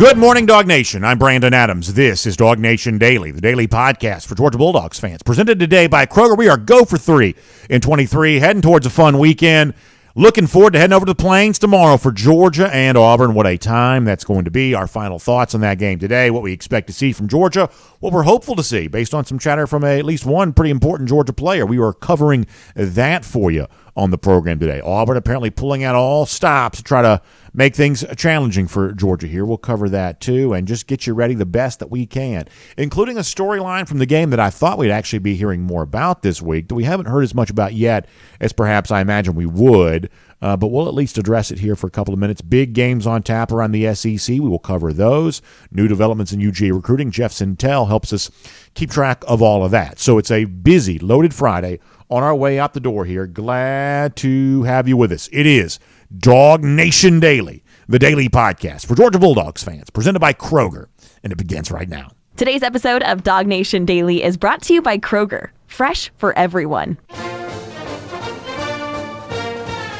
Good morning, Dog Nation. I'm Brandon Adams. This is DawgNation Daily, the daily podcast for Georgia Bulldogs fans. Presented today by Kroger. We are go for 3 in 23, heading towards a fun weekend. Looking forward to heading over to the Plains tomorrow for Georgia and Auburn. What a time that's going to be. Our final thoughts on that game today, what we expect to see from Georgia, what we're hopeful to see based on some chatter from at least one pretty important Georgia player. We are covering that for you on the program today. Auburn apparently pulling out all stops to try to make things challenging for Georgia here. We'll cover that too and just get you ready the best that we can, including a storyline from the game that I thought we'd actually be hearing more about this week that we haven't heard as much about yet as perhaps I imagine we would. But we'll at least address it here for a couple of minutes. Big games on tap around the SEC. We will cover those. New developments in UGA recruiting. Jeff Sintel helps us keep track of all of that. So it's a busy, loaded Friday on our way out the door here. Glad to have you with us. It is DawgNation Daily, the daily podcast for Georgia Bulldogs fans, presented by Kroger, and it begins right now. Today's episode of DawgNation Daily is brought to you by Kroger, fresh for everyone.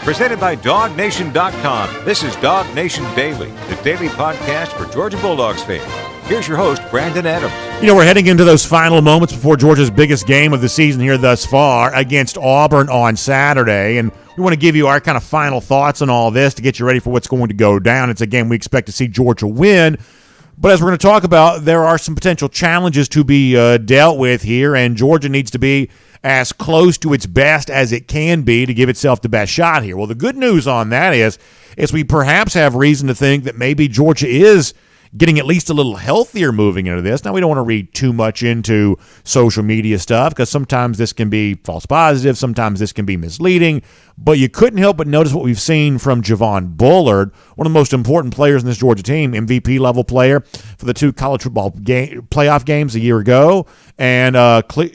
Presented by DawgNation.com. This is DawgNation Daily, the daily podcast for Georgia Bulldogs fans. Here's your host, Brandon Adams. You know, we're heading into those final moments before Georgia's biggest game of the season here thus far against Auburn on Saturday, and we want to give you our kind of final thoughts on all this to get you ready for what's going to go down. It's a game we expect to see Georgia win, but as we're going to talk about, there are some potential challenges to be dealt with here, and Georgia needs to be as close to its best as it can be to give itself the best shot here. Well, the good news on that is we perhaps have reason to think that maybe Georgia is getting at least a little healthier moving into this. Now, we don't want to read too much into social media stuff because sometimes this can be false positive, sometimes this can be misleading, but you couldn't help but notice what we've seen from Javon Bullard, one of the most important players in this Georgia team, MVP-level player for the 2 college football playoff games a year ago, and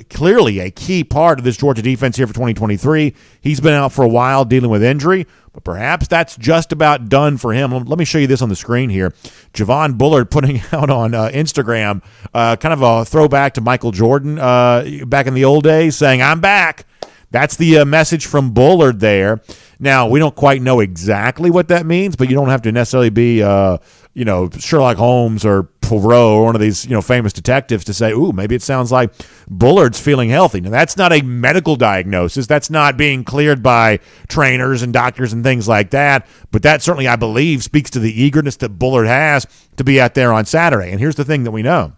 clearly a key part of this Georgia defense here for 2023. He's been out for a while dealing with injury, but perhaps that's just about done for him. Let me show you this on the screen here. Javon Bullard putting out on Instagram kind of a throwback to Michael Jordan back in the old days, saying, "I'm back." That's the message from Bullard there. Now, we don't quite know exactly what that means, but you don't have to necessarily be Sherlock Holmes or Poirot or one of these famous detectives to say, ooh, maybe it sounds like Bullard's feeling healthy. Now, that's not a medical diagnosis. That's not being cleared by trainers and doctors and things like that. But that certainly, I believe, speaks to the eagerness that Bullard has to be out there on Saturday. And here's the thing that we know.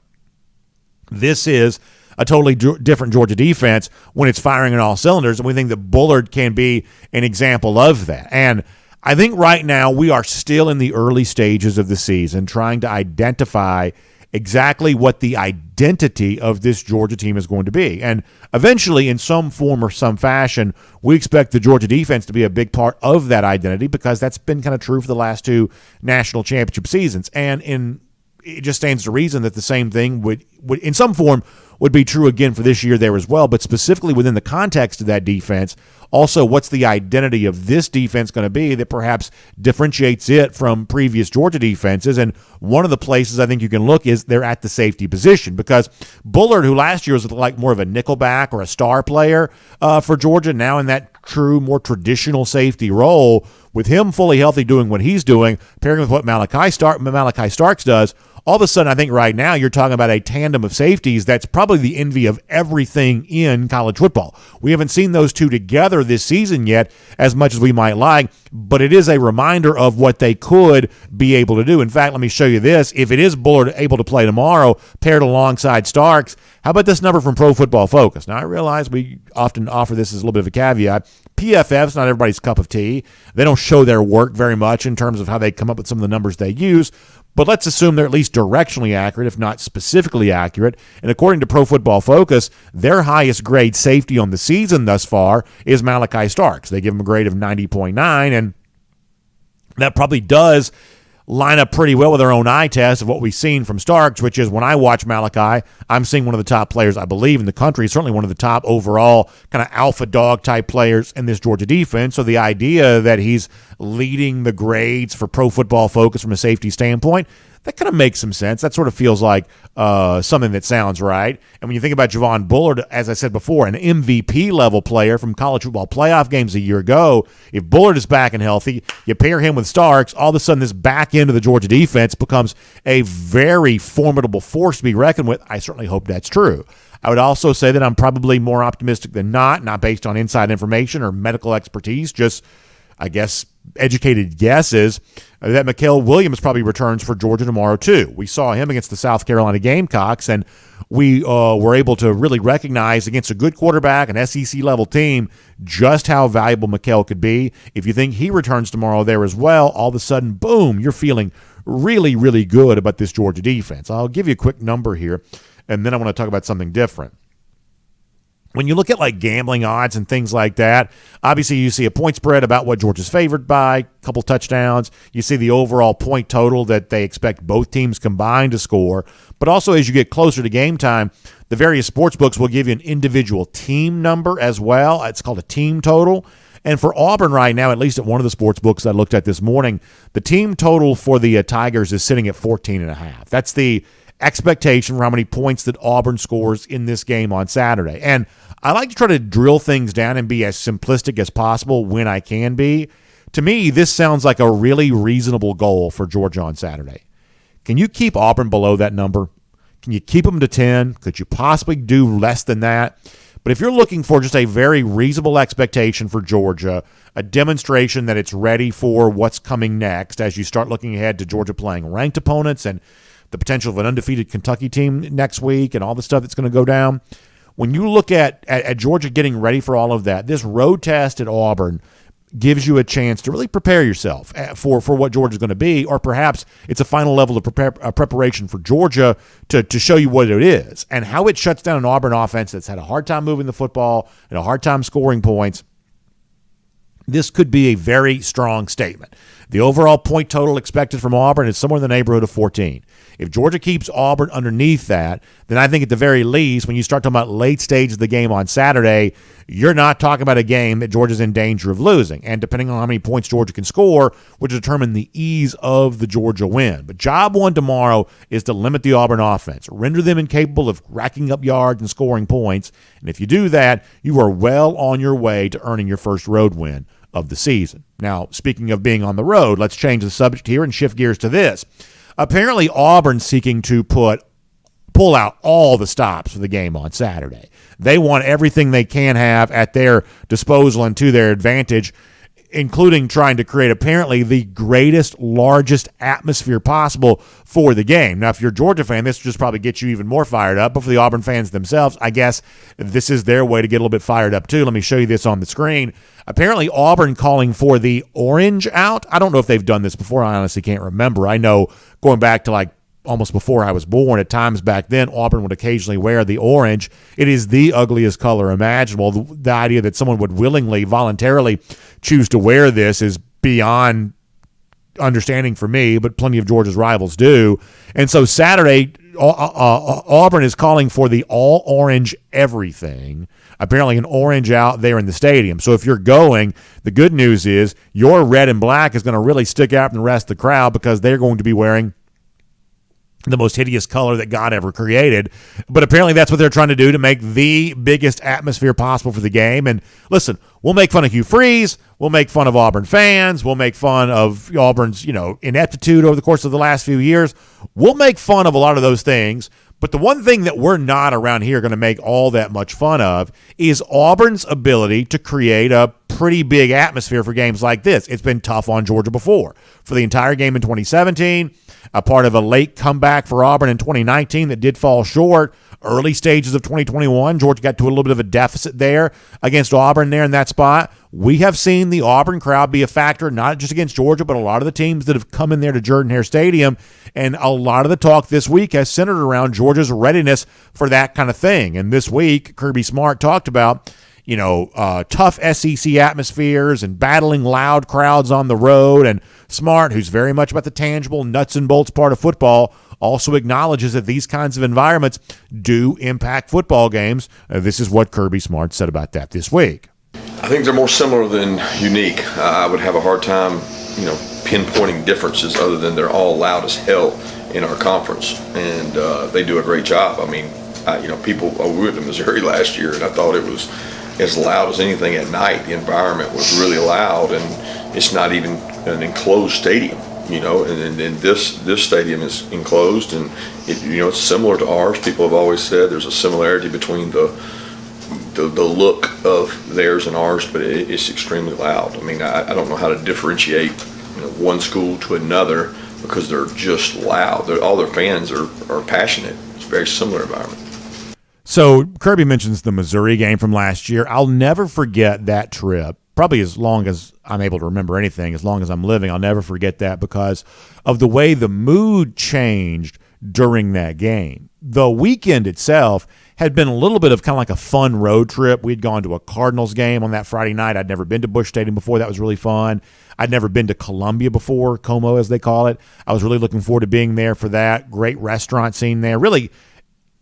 This is a totally different Georgia defense when it's firing on all cylinders, and we think that Bullard can be an example of that. And I think right now we are still in the early stages of the season trying to identify exactly what the identity of this Georgia team is going to be. And eventually, in some form or some fashion, we expect the Georgia defense to be a big part of that identity because that's been kind of true for the last 2 national championship seasons. And it just stands to reason that the same thing would in some form would be true again for this year there as well, but specifically within the context of that defense, also what's the identity of this defense going to be that perhaps differentiates it from previous Georgia defenses. And one of the places I think you can look is they're at the safety position because Bullard, who last year was like more of a nickelback or a star player for Georgia, now in that true, more traditional safety role, with him fully healthy doing what he's doing, pairing with what Malachi Starks does, all of a sudden, I think right now you're talking about a tandem of safeties that's probably the envy of everything in college football. We haven't seen those two together this season yet as much as we might like, but it is a reminder of what they could be able to do. In fact, let me show you this. If it is Bullard able to play tomorrow, paired alongside Starks, how about this number from Pro Football Focus? Now, I realize we often offer this as a little bit of a caveat. PFF's not everybody's cup of tea. They don't show their work very much in terms of how they come up with some of the numbers they use, but let's assume they're at least directionally accurate, if not specifically accurate. And according to Pro Football Focus, their highest grade safety on the season thus far is Malachi Starks. They give him a grade of 90.9, and that probably does line up pretty well with our own eye test of what we've seen from Starks, which is when I watch Malachi, I'm seeing one of the top players, I believe, in the country, certainly one of the top overall kind of alpha dog type players in this Georgia defense. So the idea that he's leading the grades for Pro Football Focus from a safety standpoint, that kind of makes some sense. That sort of feels like something that sounds right. And when you think about Javon Bullard, as I said before, an MVP level player from college football playoff games a year ago, if Bullard is back and healthy, you pair him with Starks, all of a sudden this back end of the Georgia defense becomes a very formidable force to be reckoned with. I certainly hope that's true. I would also say that I'm probably more optimistic than not based on inside information or medical expertise, just, I guess, educated guesses, that Mikael Williams probably returns for Georgia tomorrow too. We saw him against the South Carolina Gamecocks, and we were able to really recognize against a good quarterback, an SEC-level team, just how valuable Mikael could be. If you think he returns tomorrow there as well, all of a sudden, boom, you're feeling really, really good about this Georgia defense. I'll give you a quick number here, and then I want to talk about something different. When you look at like gambling odds and things like that, obviously you see a point spread about what Georgia's favored by, a couple touchdowns. You see the overall point total that they expect both teams combined to score. But also as you get closer to game time, the various sports books will give you an individual team number as well. It's called a team total. And for Auburn right now, at least at one of the sports books I looked at this morning, the team total for the Tigers is sitting at 14.5. That's the expectation for how many points that Auburn scores in this game on Saturday. And I like to try to drill things down and be as simplistic as possible when I can be. To me, this sounds like a really reasonable goal for Georgia on Saturday. Can you keep Auburn below that number? Can you keep them to 10? Could you possibly do less than that? But if you're looking for just a very reasonable expectation for Georgia, a demonstration that it's ready for what's coming next as you start looking ahead to Georgia playing ranked opponents and the potential of an undefeated Kentucky team next week and all the stuff that's going to go down. When you look at Georgia getting ready for all of that, this road test at Auburn gives you a chance to really prepare yourself for what Georgia's going to be, or perhaps it's a final level of preparation for Georgia to show you what it is and how it shuts down an Auburn offense that's had a hard time moving the football and a hard time scoring points. This could be a very strong statement. The overall point total expected from Auburn is somewhere in the neighborhood of 14. If Georgia keeps Auburn underneath that, then I think at the very least, when you start talking about late stage of the game on Saturday, you're not talking about a game that Georgia's in danger of losing. And depending on how many points Georgia can score, will determine the ease of the Georgia win. But job one tomorrow is to limit the Auburn offense, render them incapable of racking up yards and scoring points. And if you do that, you are well on your way to earning your first road win of the season. Now, speaking of being on the road, let's change the subject here and shift gears to this. Apparently, Auburn's seeking to pull out all the stops for the game on Saturday. They want everything they can have at their disposal and to their advantage, including trying to create apparently the greatest, largest atmosphere possible for the game. Now, if you're a Georgia fan, this just probably gets you even more fired up. But for the Auburn fans themselves, I guess this is their way to get a little bit fired up too. Let me show you this on the screen. Apparently, Auburn calling for the orange out. I don't know if they've done this before. I honestly can't remember. I know going back to like almost before I was born, at times back then, Auburn would occasionally wear the orange. It is the ugliest color imaginable. The idea that someone would willingly, voluntarily choose to wear this is beyond understanding for me, but plenty of Georgia's rivals do. And so Saturday, Auburn is calling for the all-orange everything. Apparently an orange out there in the stadium. So if you're going, the good news is your red and black is going to really stick out from the rest of the crowd because they're going to be wearing the most hideous color that God ever created. But apparently that's what they're trying to do to make the biggest atmosphere possible for the game. And listen, we'll make fun of Hugh Freeze. We'll make fun of Auburn fans. We'll make fun of Auburn's, ineptitude over the course of the last few years. We'll make fun of a lot of those things. But the one thing that we're not around here going to make all that much fun of is Auburn's ability to create a pretty big atmosphere for games like this. It's been tough on Georgia before. For the entire game in 2017, a part of a late comeback for Auburn in 2019 that did fall short. Early stages of 2021, Georgia got to a little bit of a deficit there against Auburn there in that spot. We have seen the Auburn crowd be a factor, not just against Georgia, but a lot of the teams that have come in there to Jordan-Hare Stadium. And a lot of the talk this week has centered around Georgia's readiness for that kind of thing. And this week, Kirby Smart talked about tough SEC atmospheres and battling loud crowds on the road. And Smart, who's very much about the tangible nuts and bolts part of football, also acknowledges that these kinds of environments do impact football games. This is what Kirby Smart said about that this week. I think they're more similar than unique. I would have a hard time, pinpointing differences other than they're all loud as hell in our conference, and they do a great job. I mean, we went to Missouri last year, and I thought it was as loud as anything at night. The environment was really loud, and it's not even an enclosed stadium, and this stadium is enclosed, and it's similar to ours. People have always said there's a similarity between the look of theirs and ours, but it's extremely loud. I mean, I don't know how to differentiate one school to another because they're just loud. All their fans are passionate. It's a very similar environment. So Kirby mentions the Missouri game from last year. I'll never forget that trip. Probably as long as I'm able to remember anything, as long as I'm living, I'll never forget that because of the way the mood changed during that game. The weekend itself had been a little bit of kind of like a fun road trip. We'd gone to a Cardinals game on that Friday night. I'd never been to Busch Stadium before. That was really fun. I'd never been to Columbia before, Como as they call it. I was really looking forward to being there for that. Great restaurant scene there. Really,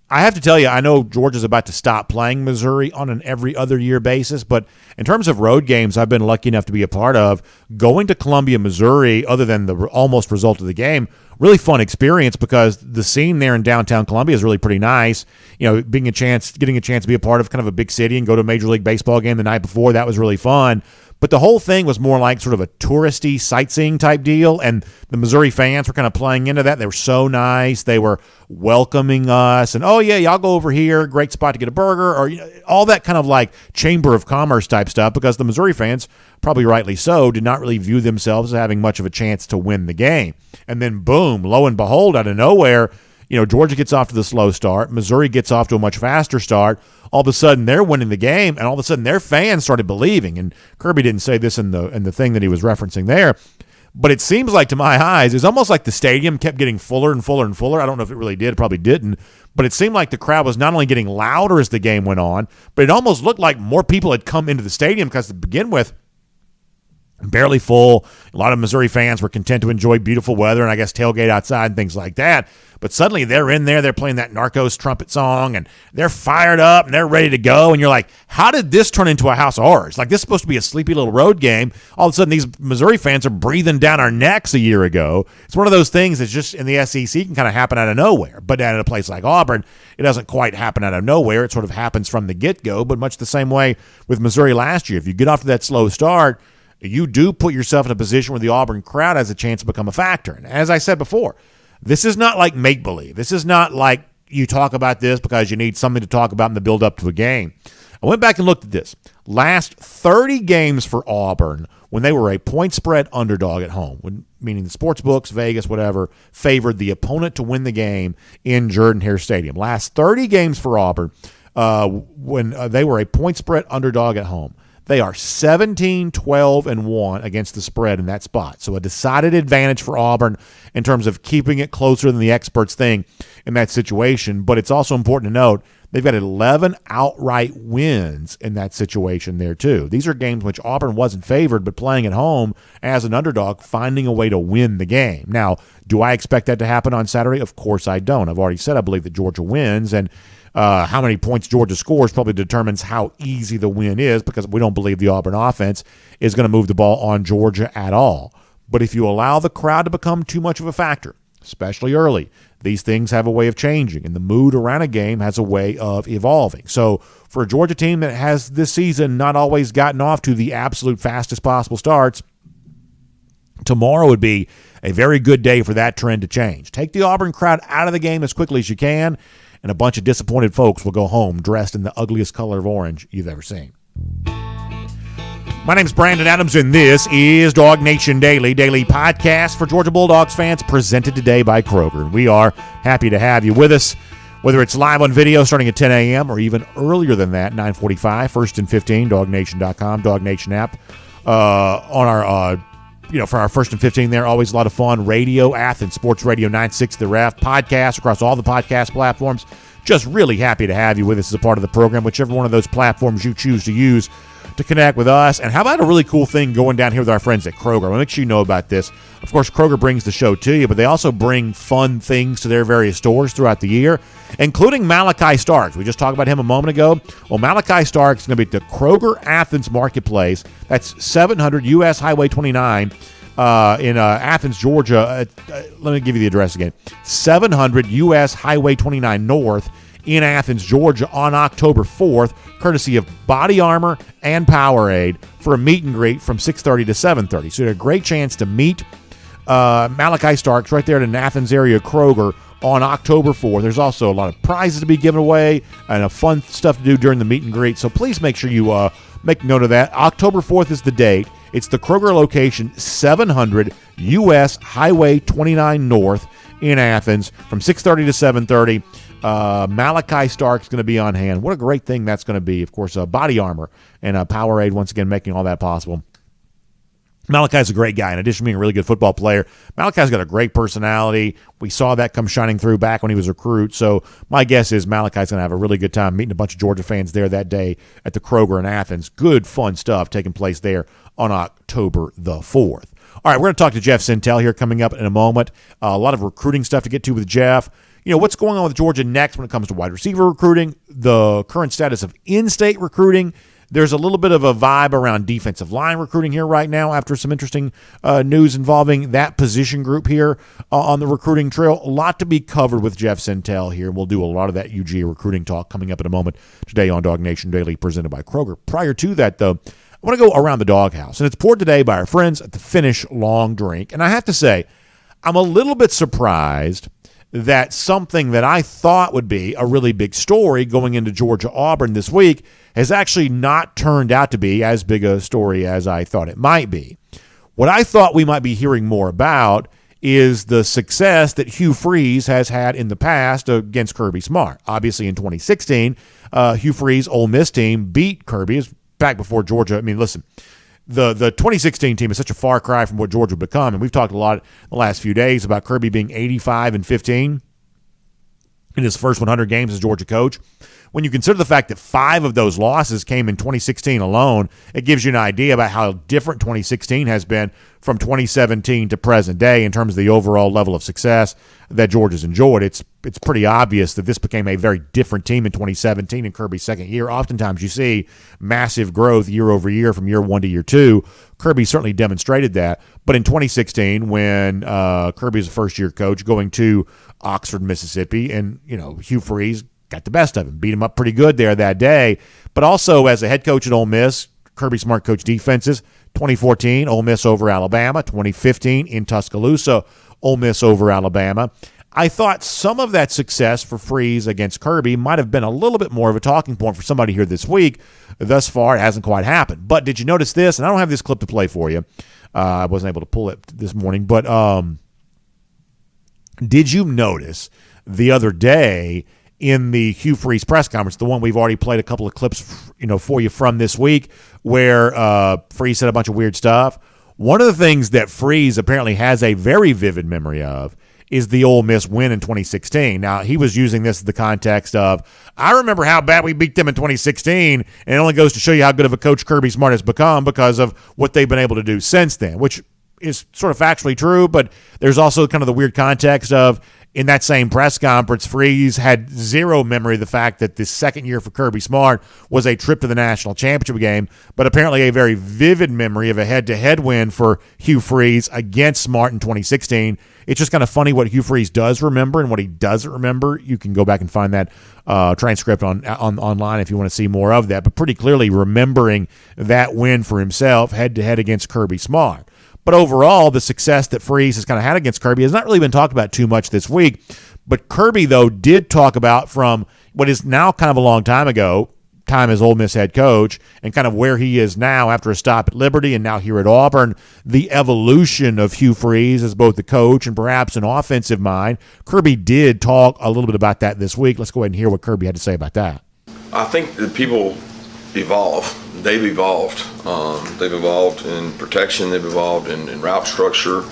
I have to tell you, I know Georgia's about to stop playing Missouri on an every other year basis, but in terms of road games I've been lucky enough to be a part of, going to Columbia, Missouri, other than the almost result of the game, really fun experience because the scene there in downtown Columbia is really pretty nice. Getting a chance to be a part of kind of a big city and go to a Major League Baseball game the night before, that was really fun. But the whole thing was more like sort of a touristy sightseeing type deal, and the Missouri fans were kind of playing into that. They were so nice. They were welcoming us, and, oh, yeah, y'all go over here, great spot to get a burger, or all that kind of like Chamber of Commerce type stuff, because the Missouri fans, probably rightly so, did not really view themselves as having much of a chance to win the game. And then, boom, lo and behold, out of nowhere, Georgia gets off to the slow start. Missouri gets off to a much faster start. All of a sudden, they're winning the game, and all of a sudden, their fans started believing. And Kirby didn't say this in the thing that he was referencing there, but it seems like, to my eyes, it's almost like the stadium kept getting fuller and fuller and fuller. I don't know if it really did. It probably didn't. But it seemed like the crowd was not only getting louder as the game went on, but it almost looked like more people had come into the stadium because to begin with, barely full. A lot of Missouri fans were content to enjoy beautiful weather and I guess tailgate outside and things like that. But suddenly they're in there, they're playing that Narcos trumpet song, and they're fired up and they're ready to go. And you're like, how did this turn into a house of horrors? Like, this is supposed to be a sleepy little road game. All of a sudden, these Missouri fans are breathing down our necks a year ago. It's one of those things that's just in the SEC can kind of happen out of nowhere. But at a place like Auburn, it doesn't quite happen out of nowhere. It sort of happens from the get-go, but much the same way with Missouri last year. If you get off to that slow start, you do put yourself in a position where the Auburn crowd has a chance to become a factor. And as I said before, this is not like make-believe. This is not like you talk about this because you need something to talk about in the build-up to a game. I went back and looked at this. Last 30 games for Auburn, when they were a point spread underdog at home, meaning the sports books, Vegas, whatever, favored the opponent to win the game in Jordan-Hare Stadium. Last 30 games for Auburn, when they were a point spread underdog at home, they are 17-12-1 against the spread in that spot. So a decided advantage for Auburn in terms of keeping it closer than the experts think in that situation. But it's also important to note they've got 11 outright wins in that situation there too. These are games which Auburn wasn't favored, but playing at home as an underdog, finding a way to win the game. Now, do I expect that to happen on Saturday? Of course I don't. I've already said I believe that Georgia wins, and how many points Georgia scores probably determines how easy the win is, because we don't believe the Auburn offense is going to move the ball on Georgia at all. But if you allow the crowd to become too much of a factor, especially early, these things have a way of changing, and the mood around a game has a way of evolving. So for a Georgia team that has this season not always gotten off to the absolute fastest possible starts, tomorrow would be a very good day for that trend to change. Take the Auburn crowd out of the game as quickly as you can, and a bunch of disappointed folks will go home dressed in the ugliest color of orange you've ever seen. My name's Brandon Adams, and this is DawgNation Daily, daily podcast for Georgia Bulldogs fans, presented today by Kroger. We are happy to have you with us, whether it's live on video starting at 10 a.m. or even earlier than that, 9:45, 1st and 15, DawgNation.com, DawgNation app, on our for our 1st and 15 there, always a lot of fun. Radio, Athens, Sports Radio 960 The Ref, podcasts across all the podcast platforms. Just really happy to have you with us as a part of the program, whichever one of those platforms you choose to use to connect with us. And how about a really cool thing going down here with our friends at Kroger? I want to make sure you know about this. Of course, Kroger brings the show to you, but they also bring fun things to their various stores throughout the year, including Malachi Starks. We just talked about him a moment ago. Well, Malachi Starks is going to be at the Kroger Athens Marketplace. That's 700 U.S. Highway 29. in Athens, Georgia. Let me give you the address again. 700 U.S. Highway 29 North in Athens, Georgia on October 4th, courtesy of Body Armor and Powerade for a meet and greet from 6:30 to 7:30. So you had a great chance to meet Malachi Starks right there at an Athens area Kroger on October 4th. There's also a lot of prizes to be given away and fun stuff to do during the meet and greet. So please make sure you make note of that. October 4th is the date. It's the Kroger location, 700 U.S. Highway 29 North in Athens from 6:30 to 7:30. Malachi Stark's going to be on hand. What a great thing that's going to be. Of course, Body Armor and Powerade once again making all that possible. Malachi's a great guy. In addition to being a really good football player, Malachi's got a great personality. We saw that come shining through back when he was a recruit. So my guess is Malachi's going to have a really good time meeting a bunch of Georgia fans there that day at the Kroger in Athens. Good, fun stuff taking place there on October the 4th. All right, we're going to talk to Jeff Sintel here coming up in a moment. A lot of recruiting stuff to get to with Jeff. You know, what's going on with Georgia next when it comes to wide receiver recruiting, the current status of in-state recruiting. There's a little bit of a vibe around defensive line recruiting here right now after some interesting news involving that position group here on the recruiting trail. A lot to be covered with Jeff Sintel here. We'll do a lot of that UGA recruiting talk coming up in a moment today on DawgNation Daily presented by Kroger. Prior to that, though, I want to go around the doghouse, and it's poured today by our friends at the Finish Long Drink. And I have to say, I'm a little bit surprised that something that I thought would be a really big story going into Georgia Auburn this week has actually not turned out to be as big a story as I thought it might be. What I thought we might be hearing more about is the success that Hugh Freeze has had in the past against Kirby Smart. Obviously in 2016, Hugh Freeze Ole Miss team beat Kirby. It was back before Georgia. I mean, listen, the 2016 team is such a far cry from what Georgia would become, and we've talked a lot in the last few days about Kirby being 85-15 in his first 100 games as Georgia coach. When you consider the fact that 5 of those losses came in 2016 alone, it gives you an idea about how different 2016 has been from 2017 to present day in terms of the overall level of success that Georgia's enjoyed. It's pretty obvious that this became a very different team in 2017 in Kirby's second year. Oftentimes you see massive growth year over year from year 1 to year 2. Kirby certainly demonstrated that. But in 2016, when Kirby was a first-year coach going to Oxford, Mississippi, and Hugh Freeze got the best of him, beat him up pretty good there that day. But also as a head coach at Ole Miss, Kirby Smart coached defenses. 2014, Ole Miss over Alabama. 2015 in Tuscaloosa, Ole Miss over Alabama. I thought some of that success for Freeze against Kirby might have been a little bit more of a talking point for somebody here this week. Thus far, it hasn't quite happened. But did you notice this? And I don't have this clip to play for you. I wasn't able to pull it this morning. But did you notice the other day in the Hugh Freeze press conference, the one we've already played a couple of clips for you from this week, where Freeze said a bunch of weird stuff? One of the things that Freeze apparently has a very vivid memory of is the Ole Miss win in 2016. Now, he was using this in the context of, I remember how bad we beat them in 2016, and it only goes to show you how good of a coach Kirby Smart has become because of what they've been able to do since then, which is sort of factually true, but there's also kind of the weird context of, in that same press conference, Freeze had zero memory of the fact that the second year for Kirby Smart was a trip to the national championship game, but apparently a very vivid memory of a head-to-head win for Hugh Freeze against Smart in 2016. It's just kind of funny what Hugh Freeze does remember and what he doesn't remember. You can go back and find that transcript online if you want to see more of that, but pretty clearly remembering that win for himself head-to-head against Kirby Smart. But overall, the success that Freeze has kind of had against Kirby has not really been talked about too much this week. But Kirby, though, did talk about from what is now kind of a long time ago, time as Ole Miss head coach, and kind of where he is now after a stop at Liberty and now here at Auburn, the evolution of Hugh Freeze as both the coach and perhaps an offensive mind. Kirby did talk a little bit about that this week. Let's go ahead and hear what Kirby had to say about that. I think that people evolve. They've evolved. They've evolved in protection. They've evolved in route structure.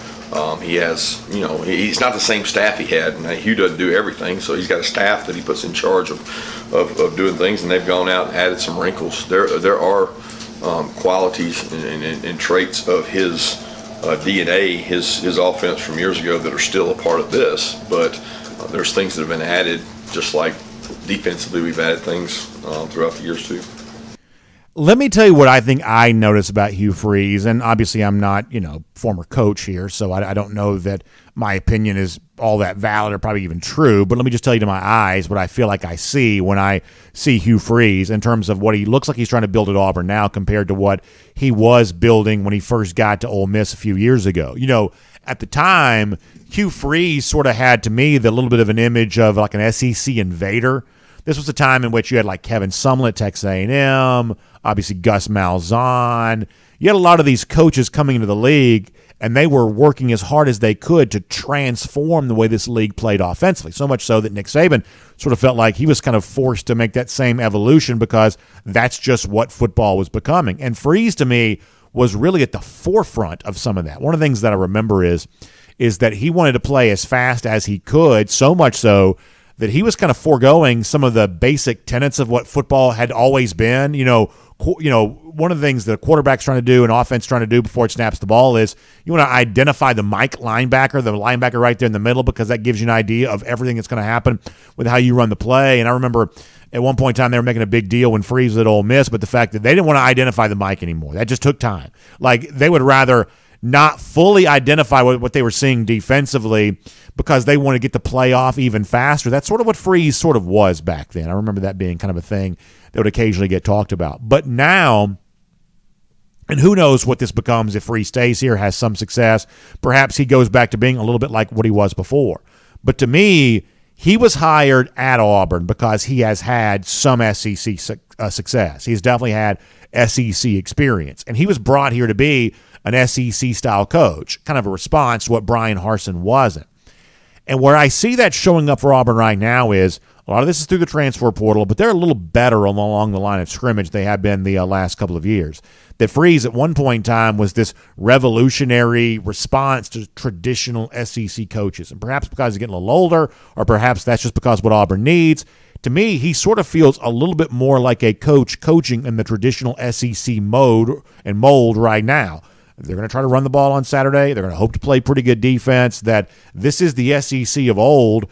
He has, he's not the same staff he had. And Hugh doesn't do everything, so he's got a staff that he puts in charge of doing things, and they've gone out and added some wrinkles. There are qualities and traits of his DNA, his offense from years ago that are still a part of this, but there's things that have been added, just like defensively we've added things throughout the years too. Let me tell you what I think I notice about Hugh Freeze, and obviously I'm not, former coach here, so I don't know that my opinion is all that valid or probably even true, but let me just tell you to my eyes what I feel like I see when I see Hugh Freeze in terms of what he looks like he's trying to build at Auburn now compared to what he was building when he first got to Ole Miss a few years ago. At the time, Hugh Freeze sort of had, to me, the little bit of an image of like an SEC invader. This was the time in which you had like Kevin Sumlin at Texas A&M, obviously Gus Malzahn. You had a lot of these coaches coming into the league, and they were working as hard as they could to transform the way this league played offensively, so much so that Nick Saban sort of felt like he was kind of forced to make that same evolution because that's just what football was becoming. And Freeze, to me, was really at the forefront of some of that. One of the things that I remember is that he wanted to play as fast as he could, so much so that he was kind of foregoing some of the basic tenets of what football had always been. One of the things that a quarterback's trying to do, an offense trying to do before it snaps the ball is you want to identify the Mike linebacker, the linebacker right there in the middle, because that gives you an idea of everything that's going to happen with how you run the play. And I remember at one point in time they were making a big deal when Freeze was at Ole Miss, but the fact that they didn't want to identify the Mike anymore. That just took time. Like they would rather not fully identify what they were seeing defensively because they want to get the play off even faster. That's sort of what Freeze sort of was back then. I remember that being kind of a thing that would occasionally get talked about. But now, and who knows what this becomes if Freeze stays here, has some success. Perhaps he goes back to being a little bit like what he was before. But to me, he was hired at Auburn because he has had some SEC success. He's definitely had SEC experience. And he was brought here to be an SEC-style coach, kind of a response to what Brian Harsin wasn't. And where I see that showing up for Auburn right now is a lot of this is through the transfer portal, but they're a little better along the line of scrimmage they have been the last couple of years. That Freeze at one point in time was this revolutionary response to traditional SEC coaches. And perhaps because he's getting a little older, or perhaps that's just because what Auburn needs. To me, he sort of feels a little bit more like a coach coaching in the traditional SEC mode and mold right now. They're going to try to run the ball on Saturday. They're going to hope to play pretty good defense. That this is the SEC of old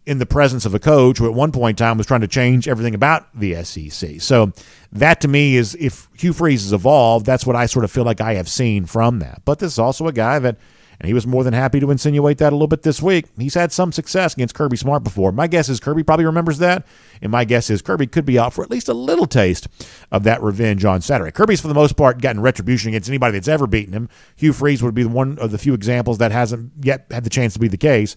in the presence of a coach who at one point in time was trying to change everything about the SEC. So that to me is, if Hugh Freeze has evolved, that's what I sort of feel like I have seen from that. But this is also a guy that, and he was more than happy to insinuate that a little bit this week, he's had some success against Kirby Smart before. My guess is Kirby probably remembers that, and my guess is Kirby could be out for at least a little taste of that revenge on Saturday. Kirby's, for the most part, gotten retribution against anybody that's ever beaten him. Hugh Freeze would be one of the few examples that hasn't yet had the chance to be the case.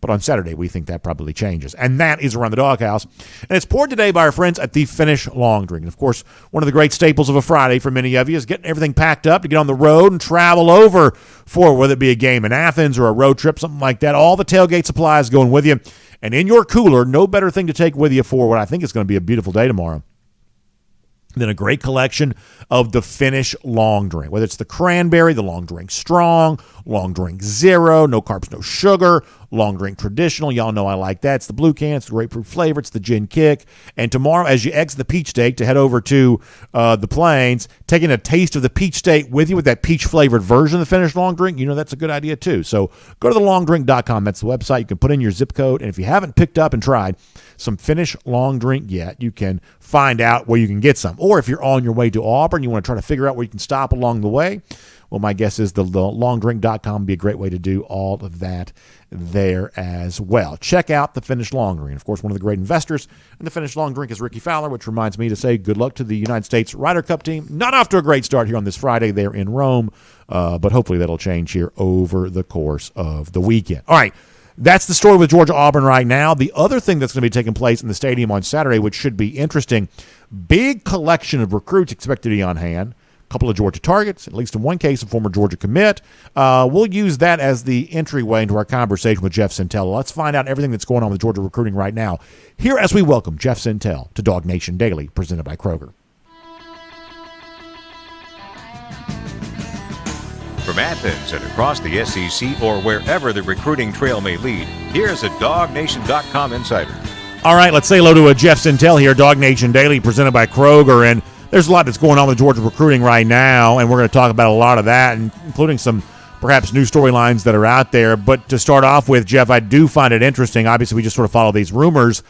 But on Saturday, we think that probably changes. And that is Around the Doghouse. And it's poured today by our friends at the Finnish Long Drink. And, of course, one of the great staples of a Friday for many of you is getting everything packed up to get on the road and travel over for, whether it be a game in Athens or a road trip, something like that. All the tailgate supplies going with you. And in your cooler, no better thing to take with you for what I think is going to be a beautiful day tomorrow than a great collection of the Finnish Long Drink. Whether it's the cranberry, the Long Drink Strong, Long Drink Zero, no carbs, no sugar, Long Drink Traditional. Y'all know I like that. It's the blue can. It's the grapefruit flavor. It's the gin kick. And tomorrow, as you exit the Peach State to head over to the Plains, taking a taste of the Peach State with you with that peach-flavored version of the Finnish Long Drink, that's a good idea too. So go to thelongdrink.com. That's the website. You can put in your zip code. And if you haven't picked up and tried some Finnish Long Drink yet, you can find out where you can get some. Or if you're on your way to Auburn, you want to try to figure out where you can stop along the way, well, my guess is the longdrink.com would be a great way to do all of that there as well. Check out the Finnish Long Drink. Of course, one of the great investors in the Finnish Long Drink is Ricky Fowler, which reminds me to say good luck to the United States Ryder Cup team. Not off to a great start here on this Friday. They're in Rome, but hopefully that'll change here over the course of the weekend. All right. That's the story with Georgia Auburn right now. The other thing that's going to be taking place in the stadium on Saturday, which should be interesting, big collection of recruits expected to be on hand. A couple of Georgia targets, at least in one case, a former Georgia commit. We'll use that as the entryway into our conversation with Jeff Sentell. Let's find out everything that's going on with Georgia recruiting right now here as we welcome Jeff Sentell to DawgNation Daily, presented by Kroger. From Athens and across the SEC or wherever the recruiting trail may lead, here's a DawgNation.com insider. All right, let's say hello to Jeff Sentell here, DawgNation Daily, presented by Kroger. And there's a lot that's going on with Georgia recruiting right now, and we're going to talk about a lot of that, including some perhaps new storylines that are out there. But to start off with, Jeff, I do find it interesting. Obviously, we just sort of follow these rumors,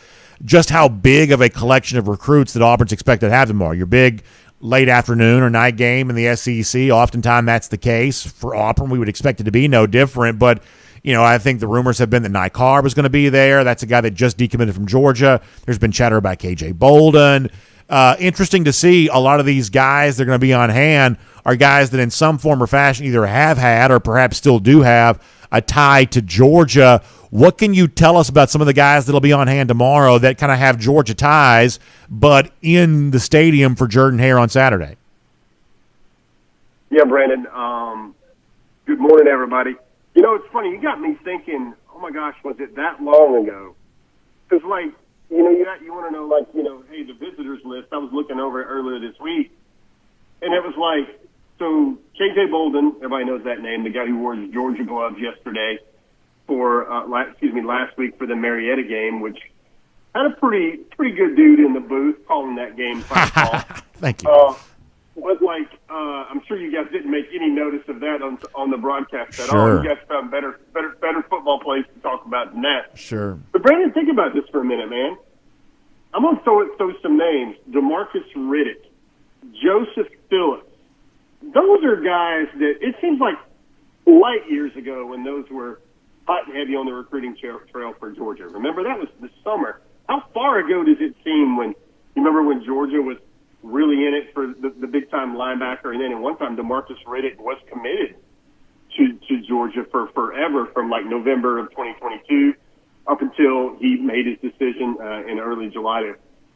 just how big of a collection of recruits that Auburn's expected to have tomorrow. Your big late afternoon or night game in the SEC. Oftentimes that's the case. For Auburn, we would expect it to be no different. But, I think the rumors have been that Nycar was going to be there. That's a guy that just decommitted from Georgia. There's been chatter about KJ Bolden. Interesting to see a lot of these guys that are going to be on hand are guys that in some form or fashion either have had or perhaps still do have a tie to Georgia. What can you tell us about some of the guys that will be on hand tomorrow that kind of have Georgia ties but in the stadium for Jordan-Hare on Saturday? Yeah, Brandon. Good morning, everybody. It's funny. You got me thinking, oh, my gosh, was it that long ago? Because, you want to know, hey, the visitors list, I was looking over it earlier this week, and it was like, so KJ Bolden, everybody knows that name, the guy who wore his Georgia gloves yesterday for, last week for the Marietta game, which had a pretty good dude in the booth calling that game. Thank you. Was I'm sure you guys didn't make any notice of that on the broadcast at Sure. all. You guys found better football plays to talk about than that. Sure. But Brandon, think about this for a minute, man. I'm going to throw some names. DeMarcus Riddick, Joseph Phillips. Those are guys that it seems like light years ago when those were hot and heavy on the recruiting trail for Georgia. Remember, that was the summer. How far ago does it seem when Georgia was really in it for the big-time linebacker? And then at one time, DeMarcus Riddick was committed to Georgia for forever from November of 2022 up until he made his decision in early July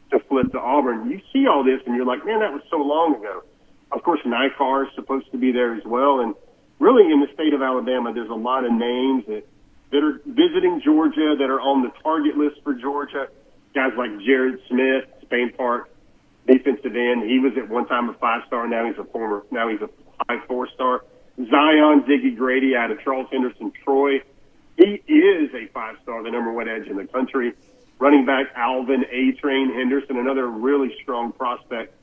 to flip to Auburn. You see all this, and you're like, man, that was so long ago. Of course, Nycar is supposed to be there as well. And really in the state of Alabama, there's a lot of names that are visiting Georgia that are on the target list for Georgia. Guys like Jared Smith, Spain Park, defensive end. He was at one time a 5-star. Now he's a high 4-star. Zion Ziggy Grady out of Charles Henderson, Troy. He is a 5-star, the number one edge in the country. Running back Alvin A-Train Henderson, another really strong prospect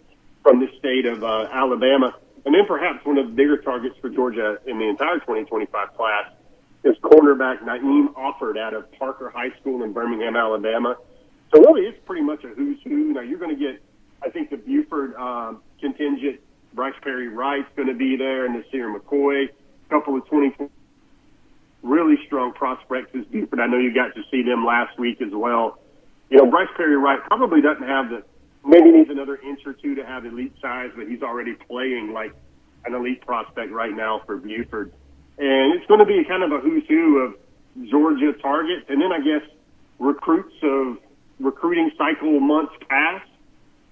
from the state of Alabama. And then perhaps one of the bigger targets for Georgia in the entire 2025 class is cornerback Naeem Offord out of Parker High School in Birmingham, Alabama. So really it's pretty much a who's who. Now you're going to get, I think, the Buford contingent. Bryce Perry Wright's going to be there, and Nasir McCoy. A couple of 24 really strong prospects as Buford. I know you got to see them last week as well. Bryce Perry Wright probably doesn't have maybe needs another inch or two to have elite size, but he's already playing like an elite prospect right now for Buford. And it's going to be kind of a who's who of Georgia targets. And then I guess recruits of recruiting cycle months past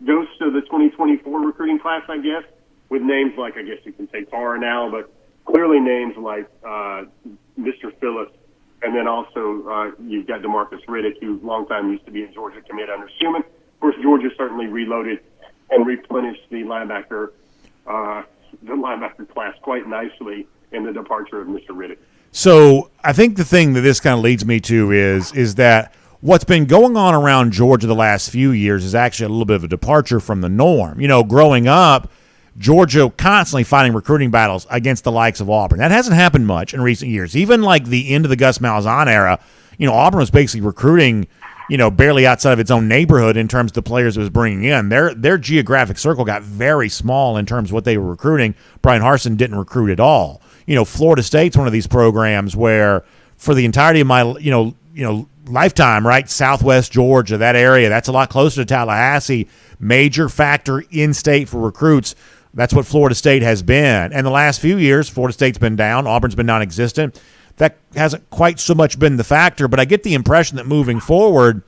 goes to the 2024 recruiting class, I guess, with names like, I guess you can say Carr now, but clearly names like Mr. Phillips. And then also you've got DeMarcus Riddick, who long time used to be a Georgia commit under Schumann. Of course, Georgia certainly reloaded and replenished the linebacker class quite nicely in the departure of Mr. Riddick. So I think the thing that this kind of leads me to is that what's been going on around Georgia the last few years is actually a little bit of a departure from the norm. Growing up, Georgia constantly fighting recruiting battles against the likes of Auburn. That hasn't happened much in recent years. Even like the end of the Gus Malzahn era, Auburn was basically recruiting, barely outside of its own neighborhood in terms of the players it was bringing in. Their geographic circle got very small in terms of what they were recruiting. Brian Harsin didn't recruit at all. Florida State's one of these programs where for the entirety of my, lifetime, right, Southwest Georgia, that area, that's a lot closer to Tallahassee. Major factor in state for recruits. That's what Florida State has been. And the last few years, Florida State's been down. Auburn's been non-existent. That hasn't quite so much been the factor, but I get the impression that moving forward,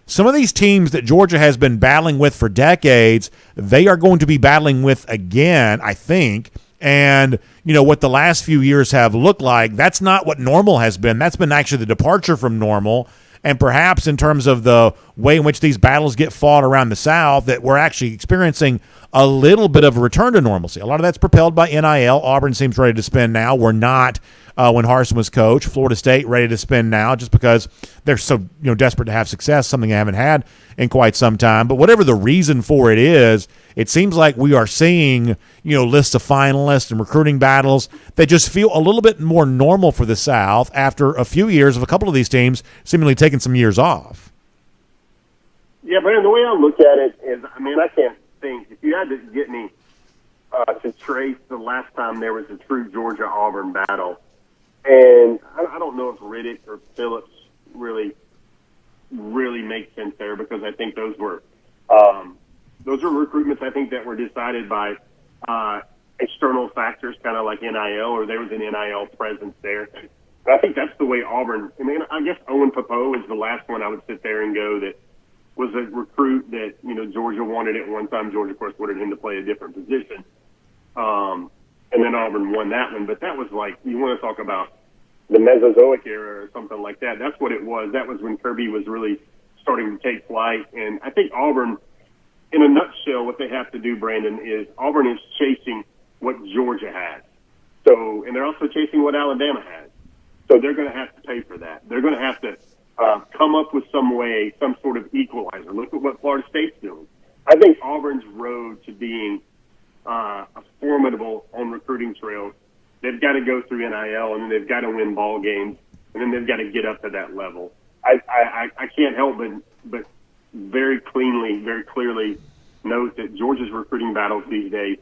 some of these teams that Georgia has been battling with for decades, they are going to be battling with again, I think. And, what the last few years have looked like, that's not what normal has been. That's been actually the departure from normal. And perhaps in terms of the way in which these battles get fought around the South, that we're actually experiencing a little bit of a return to normalcy. A lot of that's propelled by NIL. Auburn seems ready to spend now. We're not when Harsin was coach. Florida State ready to spend now just because they're so desperate to have success, something they haven't had in quite some time. But whatever the reason for it is, it seems like we are seeing lists of finalists and recruiting battles that just feel a little bit more normal for the South after a few years of a couple of these teams seemingly taking some years off. Yeah, but the way I look at it is, I can't think, if you had to get me to trace the last time there was a true Georgia-Auburn battle. And I don't know if Riddick or Phillips really make sense there, because I think those were recruitments, I think, that were decided by external factors, kind of like NIL, or there was an NIL presence there. And I think that's the way Auburn, I mean, I guess Owen Popo is the last one I would sit there and go that was a recruit that, Georgia wanted at one time. Georgia, of course, wanted him to play a different position. And then Auburn won that one. But that was like, you want to talk about the Mesozoic era or something like that. That's what it was. That was when Kirby was really starting to take flight. And I think Auburn, in a nutshell, what they have to do, Brandon, is Auburn is chasing what Georgia has. So, and they're also chasing what Alabama has. So they're going to have to pay for that. They're going to have to come up with some way, some sort of equalizer. Look at what Florida State's doing. I think Auburn's road to being a formidable on recruiting trail, they've got to go through NIL, and then they've got to win ball games, and then they've got to get up to that level. I can't help but very clearly note that Georgia's recruiting battles these days,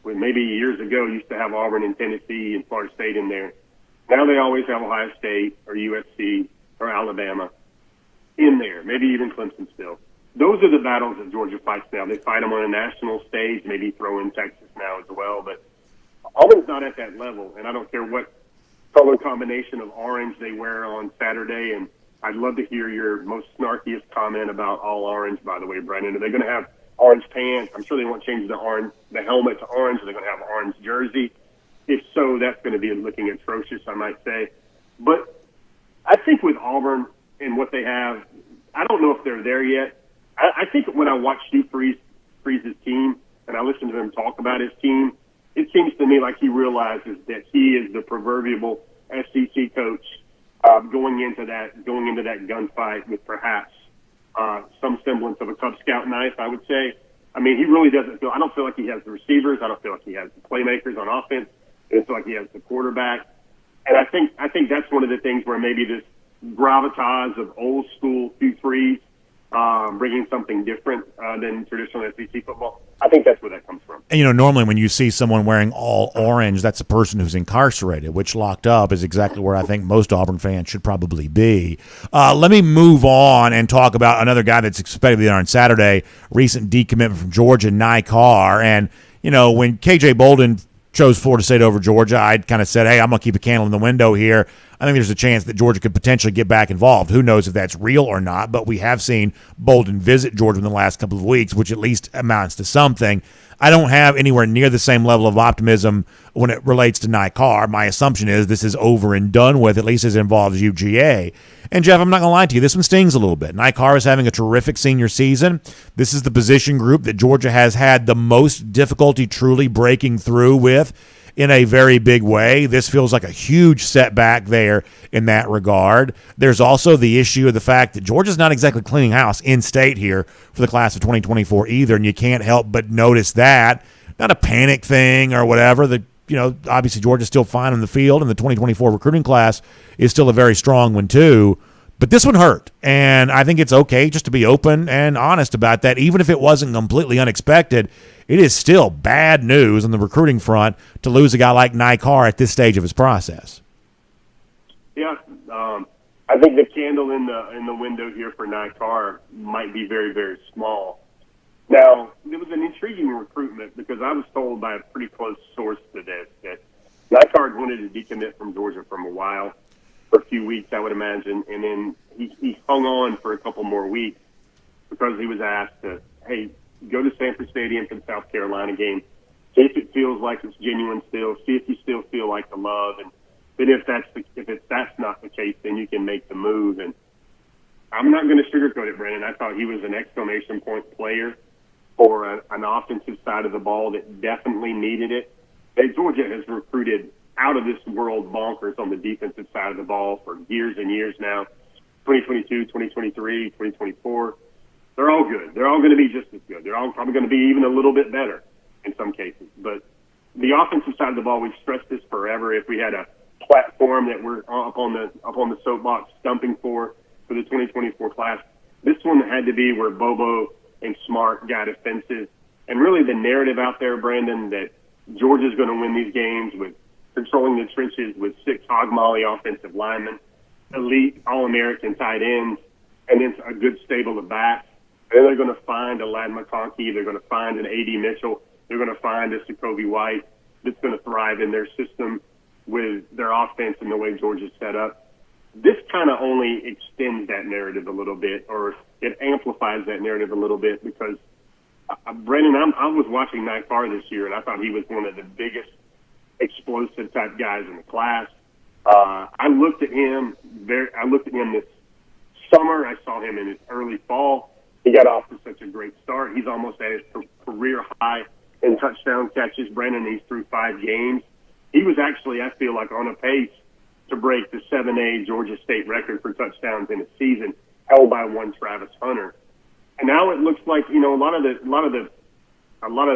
when maybe years ago used to have Auburn and Tennessee and Florida State in there. Now they always have Ohio State or USC or Alabama in there, maybe even Clemson still. Those are the battles that Georgia fights now. They fight them on a national stage, maybe throw in Texas now as well. But Auburn's not at that level, and I don't care what color combination of orange they wear on Saturday. And I'd love to hear your most snarkiest comment about all orange, by the way, Brendan. Are they going to have orange pants? I'm sure they won't change the helmet to orange. Are they going to have an orange jersey? If so, that's going to be looking atrocious, I might say. But I think with Auburn and what they have, I don't know if they're there yet. I think when I watch Hugh Freeze's team and I listen to him talk about his team, it seems to me like he realizes that he is the proverbial SEC coach going into that gunfight with perhaps some semblance of a Cub Scout knife, I would say. I mean, he really doesn't feel – I don't feel like he has the receivers. I don't feel like he has the playmakers on offense. I don't feel like he has the quarterback. And I think that's one of the things where maybe this gravitas of old school Hugh Freeze bringing something different than traditional SEC football. I think that's where that comes from. And, normally when you see someone wearing all orange, that's a person who's incarcerated, which locked up is exactly where I think most Auburn fans should probably be. Let me move on and talk about another guy that's expected to be there on Saturday, recent decommitment from Georgia, Nye Carr. And, when K.J. Bolden chose Florida State over Georgia, I'd kind of said, hey, I'm going to keep a candle in the window here. I think there's a chance that Georgia could potentially get back involved. Who knows if that's real or not, but we have seen Bolden visit Georgia in the last couple of weeks, which at least amounts to something. I don't have anywhere near the same level of optimism when it relates to Nye Carr. My assumption is this is over and done with, at least as it involves UGA. And, Jeff, I'm not going to lie to you. This one stings a little bit. Nye Carr is having a terrific senior season. This is the position group that Georgia has had the most difficulty truly breaking through with in a very big way. This feels like a huge setback there in that regard. There's also the issue of the fact that Georgia's not exactly cleaning house in state here for the class of 2024 either, and you can't help but notice that. Not a panic thing or whatever. Obviously Georgia's still fine on the field, and the 2024 recruiting class is still a very strong one too. But this one hurt, and I think it's okay just to be open and honest about that. Even if it wasn't completely unexpected, it is still bad news on the recruiting front to lose a guy like Nye Carr at this stage of his process. Yeah, I think the candle in the window here for Nye Carr might be very, very small. Now, it was an intriguing recruitment because I was told by a pretty close source to this that Nye Carr wanted to decommit from Georgia for a while, for a few weeks, I would imagine, and then he hung on for a couple more weeks because he was asked to, hey, go to Sanford Stadium for the South Carolina game, see if it feels like it's genuine still, see if you still feel like the love, and then if that's not the case, then you can make the move. And I'm not going to sugarcoat it, Brandon. I thought he was an exclamation point player for an offensive side of the ball that definitely needed it. Georgia has recruited out of this world bonkers on the defensive side of the ball for years and years now. 2022, 2023, 2024. They're all good. They're all going to be just as good. They're all probably going to be even a little bit better in some cases. But the offensive side of the ball, we've stressed this forever. If we had a platform that we're up on the soapbox stumping for the 2024 class, this one had to be where Bobo and Smart got offensive And really the narrative out there, Brandon, that Georgia's going to win these games with controlling the trenches with 6 hog molly offensive linemen, elite All-American tight ends, and then a good stable of backs. And then they're going to find a Ladd McConkey. They're going to find an A.D. Mitchell. They're going to find a Jacoby White that's going to thrive in their system with their offense and the way Georgia's set up. This kind of only extends that narrative a little bit, or it amplifies that narrative a little bit, because Brendan, I was watching Nye Carr this year, and I thought he was one of the biggest explosive type guys in the class. I looked at him this summer. I saw him in his early fall. He got off to such a great start. He's almost at his career high in touchdown catches. Brendan, he's through 5 games. He was actually, I feel like, on a pace to break the 7A Georgia State record for touchdowns in a season, held by one Travis Hunter. And now it looks like, a lot of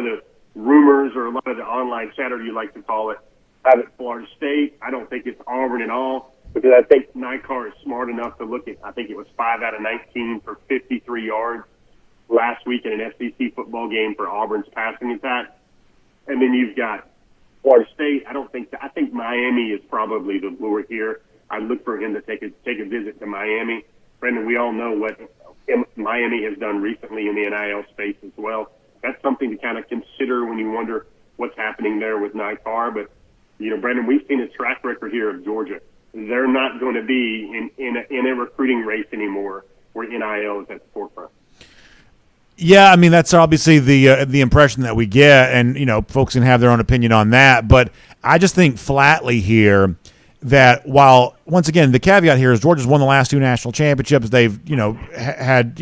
the rumors, or a lot of the online chatter, you like to call it, have it Florida State. I don't think it's Auburn at all, because I think Nye Carr is smart enough to look at, I think it was 5 out of 19 for 53 yards last week in an SEC football game for Auburn's passing attack. And then you've got Florida State. I think Miami is probably the lure here. I look for him to take a visit to Miami. Brendan, we all know what Miami has done recently in the NIL space as well. That's something to kind of consider when you wonder what's happening there with Nye Carr. But, Brendan, we've seen a track record here of Georgia. They're not going to be in a recruiting race anymore where NIL is at the forefront. Yeah, I mean, that's obviously the impression that we get, and, folks can have their own opinion on that. But I just think flatly here that while, once again, the caveat here is Georgia's won the last 2 national championships. They've, had,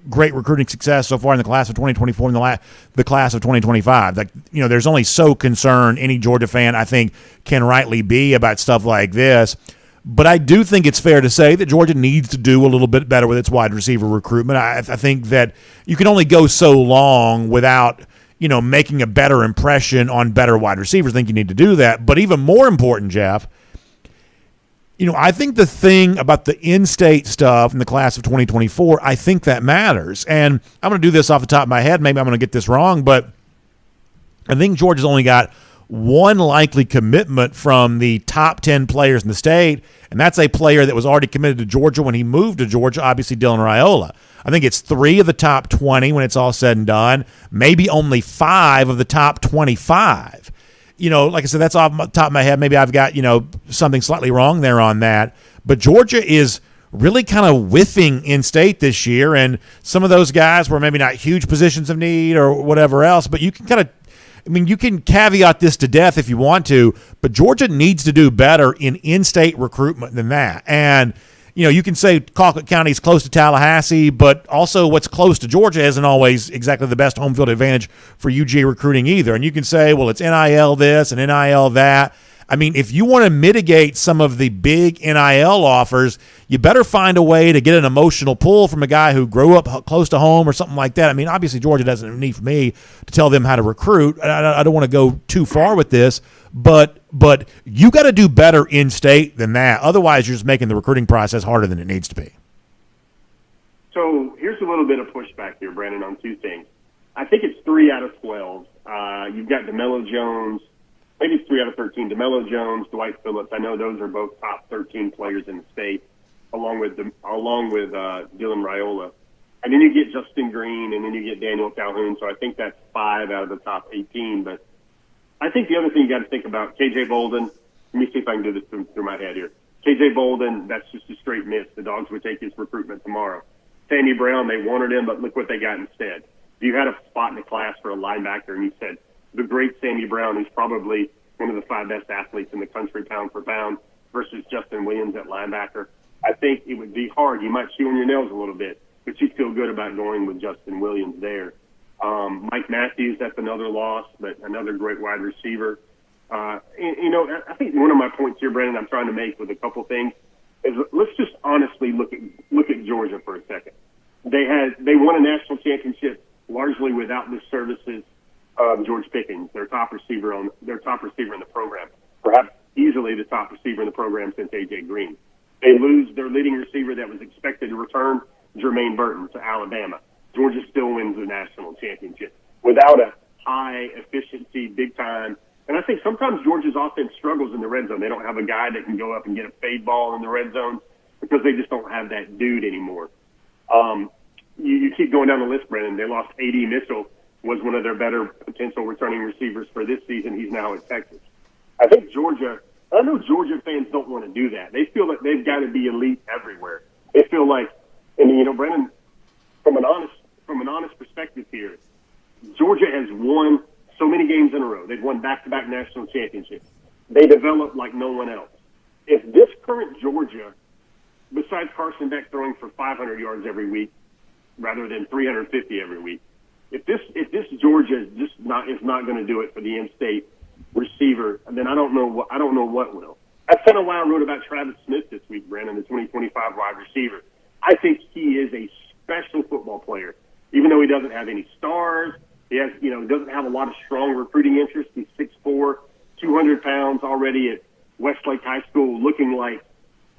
great recruiting success so far in the class of 2024 and the class of 2025. Like, there's only so concerned any Georgia fan, I think, can rightly be about stuff like this. But I do think it's fair to say that Georgia needs to do a little bit better with its wide receiver recruitment. I think that you can only go so long without, making a better impression on better wide receivers. I think you need to do that. But even more important, Jeff, I think the thing about the in-state stuff in the class of 2024, I think that matters. And I'm going to do this off the top of my head. Maybe I'm going to get this wrong, but I think Georgia's only got one likely commitment from the top 10 players in the state, and that's a player that was already committed to Georgia when he moved to Georgia, obviously Dylan Raiola. I think it's 3 of the top 20 when it's all said and done, maybe only 5 of the top 25. Like I said, that's off the top of my head. Maybe I've got, something slightly wrong there on that. But Georgia is really kind of whiffing in state this year, and some of those guys were maybe not huge positions of need or whatever else, but you can you can caveat this to death if you want to, but Georgia needs to do better in in-state recruitment than that. And, you can say Colquitt County is close to Tallahassee, but also what's close to Georgia isn't always exactly the best home field advantage for UGA recruiting either. And you can say, well, it's NIL this and NIL that. I mean, if you want to mitigate some of the big NIL offers, you better find a way to get an emotional pull from a guy who grew up close to home or something like that. I mean, obviously Georgia doesn't need for me to tell them how to recruit. I don't want to go too far with this, but you got to do better in state than that. Otherwise, you're just making the recruiting process harder than it needs to be. So here's a little bit of pushback here, Brandon, on 2 things. I think it's 3 out of 12. You've got DeMello Jones. Maybe it's 3 out of 13. DeMello Jones, Dwight Phillips. I know those are both top 13 players in the state, along with Dylan Raiola. And then you get Justin Green, and then you get Daniel Calhoun. So I think that's 5 out of the top 18. But I think the other thing you got to think about, KJ Bolden. Let me see if I can do this through my head here. KJ Bolden, that's just a straight miss. The Dogs would take his recruitment tomorrow. Sammy Brown, they wanted him, but look what they got instead. If you had a spot in the class for a linebacker, and you said, the great Sammy Brown, who's probably one of the 5 best athletes in the country pound for pound, versus Justin Williams at linebacker, I think it would be hard. You might chew on your nails a little bit, but you feel good about going with Justin Williams there. Mike Matthews, that's another loss, but another great wide receiver. I think one of my points here, Brandon, I'm trying to make with a couple things, is let's just honestly look at Georgia for a second. They won a national championship largely without the services George Pickens, their top receiver in the program, perhaps easily the top receiver in the program since A.J. Green. They lose their leading receiver that was expected to return, Jermaine Burton, to Alabama. Georgia still wins the national championship. without a high efficiency, big time. And I think sometimes Georgia's offense struggles in the red zone. They don't have a guy that can go up and get a fade ball in the red zone because they just don't have that dude anymore. You keep going down the list, Brennan. They lost A.D. Mitchell, was one of their better potential returning receivers for this season. He's now at Texas. I think I know Georgia fans don't want to do that. They feel that they've got to be elite everywhere. They feel like, and Brennan, from an honest perspective here, Georgia has won so many games in a row. They've won back-to-back national championships. They develop like no one else. If this current Georgia, besides Carson Beck throwing for 500 yards every week rather than 350 every week, if this Georgia is not going to do it for the in-state receiver, then I don't know what will. That's kind of why I wrote about Travis Smith this week, Brandon, the 2025 wide receiver. I think he is a special football player, even though he doesn't have any stars. He has, doesn't have a lot of strong recruiting interest. He's 6'4", 200 pounds already at Westlake High School, looking like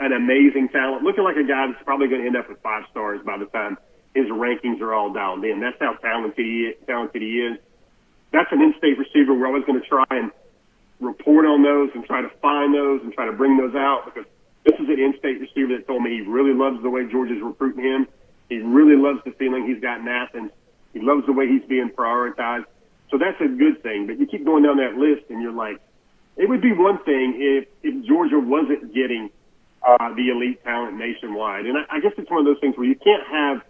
an amazing talent, looking like a guy that's probably going to end up with 5 stars by the time his rankings are all dialed in. That's how talented he is. That's an in-state receiver. We're always going to try and report on those and try to find those and try to bring those out, because this is an in-state receiver that told me he really loves the way Georgia's recruiting him. He really loves the feeling he's got in Athens. He loves the way he's being prioritized. So that's a good thing. But you keep going down that list and you're like, it would be one thing if Georgia wasn't getting the elite talent nationwide. And I guess it's one of those things where you can't have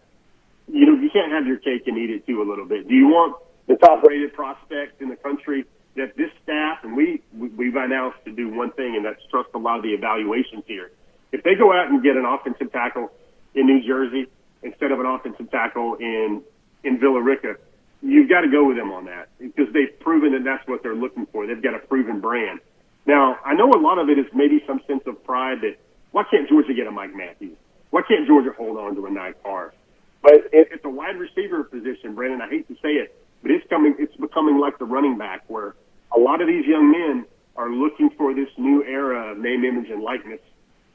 your cake and eat it too a little bit. Do you want the top-rated prospect in the country that this staff, and we've announced to do one thing, and that's trust a lot of the evaluations here. If they go out and get an offensive tackle in New Jersey instead of an offensive tackle in Villa Rica, you've got to go with them on that because they've proven that that's what they're looking for. They've got a proven brand. Now, I know a lot of it is maybe some sense of pride that why can't Georgia get a Mike Matthews? Why can't Georgia hold on to a Nye Carr? But at the wide receiver position, Brandon, I hate to say it, but it's becoming like the running back where a lot of these young men are looking for this new era of name, image, and likeness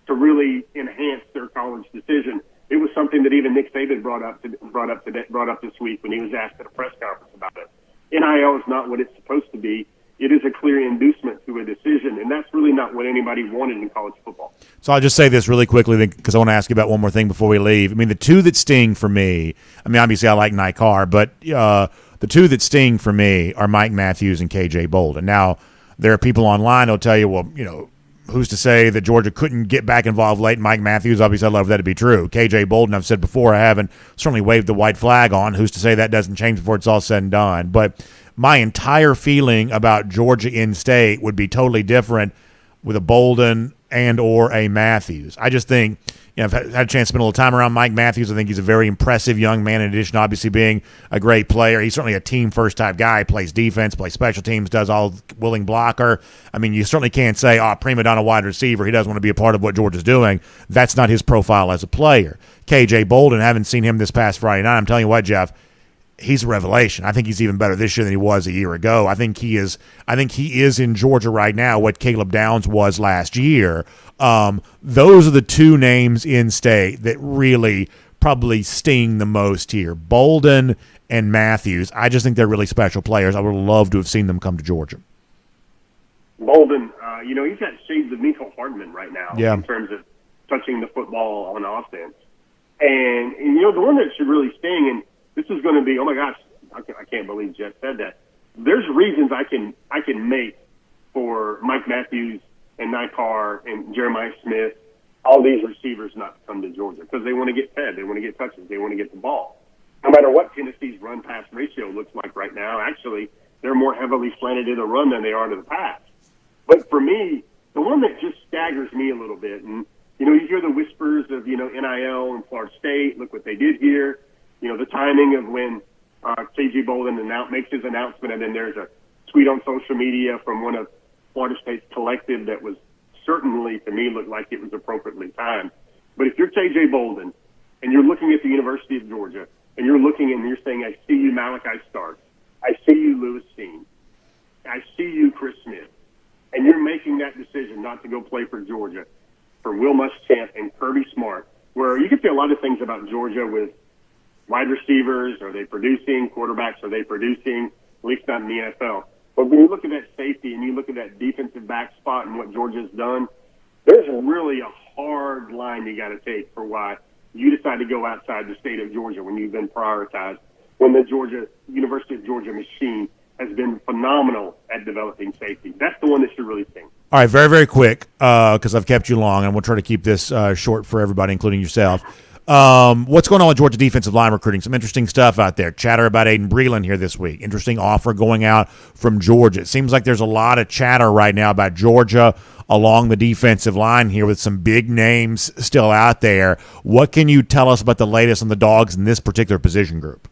to really enhance their college decision. It was something that even Nick Saban brought up this week when he was asked at a press conference about it. NIL is not what it's supposed to be. It is a clear inducement to a decision, and that's really not what anybody wanted in college football. So I'll just say this really quickly because I want to ask you about one more thing before we leave. I mean, the two that sting for me, obviously I like Nye Carr, but the two that sting for me are Mike Matthews and KJ Bolden. Now, there are people online who'll tell you, well, who's to say that Georgia couldn't get back involved late? Mike Matthews, obviously I'd love that to be true. KJ Bolden, I've said before, I haven't certainly waved the white flag on. Who's to say that doesn't change before it's all said and done? But my entire feeling about Georgia in-state would be totally different with a Bolden and or a Matthews. I just think, I've had a chance to spend a little time around Mike Matthews. I think he's a very impressive young man, in addition to obviously being a great player. He's certainly a team-first type guy. He plays defense, plays special teams, does all willing blocker. You certainly can't say, prima donna wide receiver. He doesn't want to be a part of what Georgia's doing. That's not his profile as a player. KJ Bolden, haven't seen him this past Friday night. I'm telling you what, Jeff, he's a revelation. I think he's even better this year than he was a year ago. I think he is in Georgia right now what Caleb Downs was last year. Those are the two names in state that really probably sting the most here. Bolden and Matthews. I just think they're really special players. I would love to have seen them come to Georgia. Bolden, he's got shades of Mecole Hardman right now in terms of touching the football on offense. And the one that should really sting, and this is going to be, oh my gosh, I can't believe Jeff said that. There's reasons I can make for Mike Matthews and Nye Carr and Jeremiah Smith, all these receivers not to come to Georgia because they want to get fed, they want to get touches, they want to get the ball. No matter what Tennessee's run-pass ratio looks like right now, actually, they're more heavily slanted to the run than they are to the pass. But for me, the one that just staggers me a little bit, and you hear the whispers of NIL and Florida State. Look what they did here. The timing of when KJ Bolden makes his announcement, and then there's a tweet on social media from one of Florida State's collective that was certainly, to me, looked like it was appropriately timed. But if you're KJ Bolden and you're looking at the University of Georgia and you're looking and you're saying, I see you Malachi Starks, I see you Lewis Steen, I see you Chris Smith, and you're making that decision not to go play for Georgia, for Will Muschamp and Kirby Smart, where you can say a lot of things about Georgia with Wide receivers, are they producing? Quarterbacks, are they producing? At least not in the NFL. But when you look at that safety and you look at that defensive back spot and what Georgia's done, there's really a hard line you got to take for why you decide to go outside the state of Georgia when you've been prioritized, when the University of Georgia machine has been phenomenal at developing safety. That's the one that you're really seeing. All right, very, very quick, because I've kept you long, and we'll try to keep this short for everybody, including yourself. What's going on with Georgia defensive line recruiting? Some interesting stuff out there. Chatter about Aiden Breland here this week. Interesting offer going out from Georgia. It seems like there's a lot of chatter right now about Georgia along the defensive line here with some big names still out there. What can you tell us about the latest on the Dogs in this particular position group?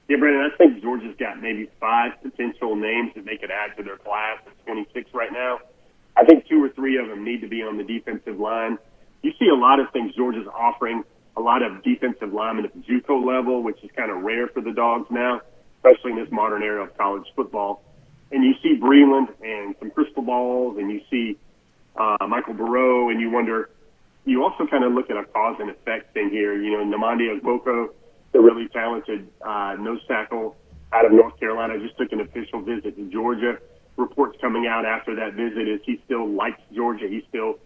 Yeah, Brandon, I think Georgia's got maybe 5 potential names that they could add to their class at 26 right now. I think 2 or 3 of them need to be on the defensive line. You see a lot of things Georgia's offering, a lot of defensive linemen at the JUCO level, which is kind of rare for the Dogs now, especially in this modern era of college football. And you see Breland and some crystal balls, and you see Michael Burrow, and you wonder, you also kind of look at a cause and effect thing here. You know, Nnamdi Ogboko, the really talented nose tackle out of North Carolina, just took an official visit to Georgia. Reports coming out after that visit is he still likes Georgia. He's still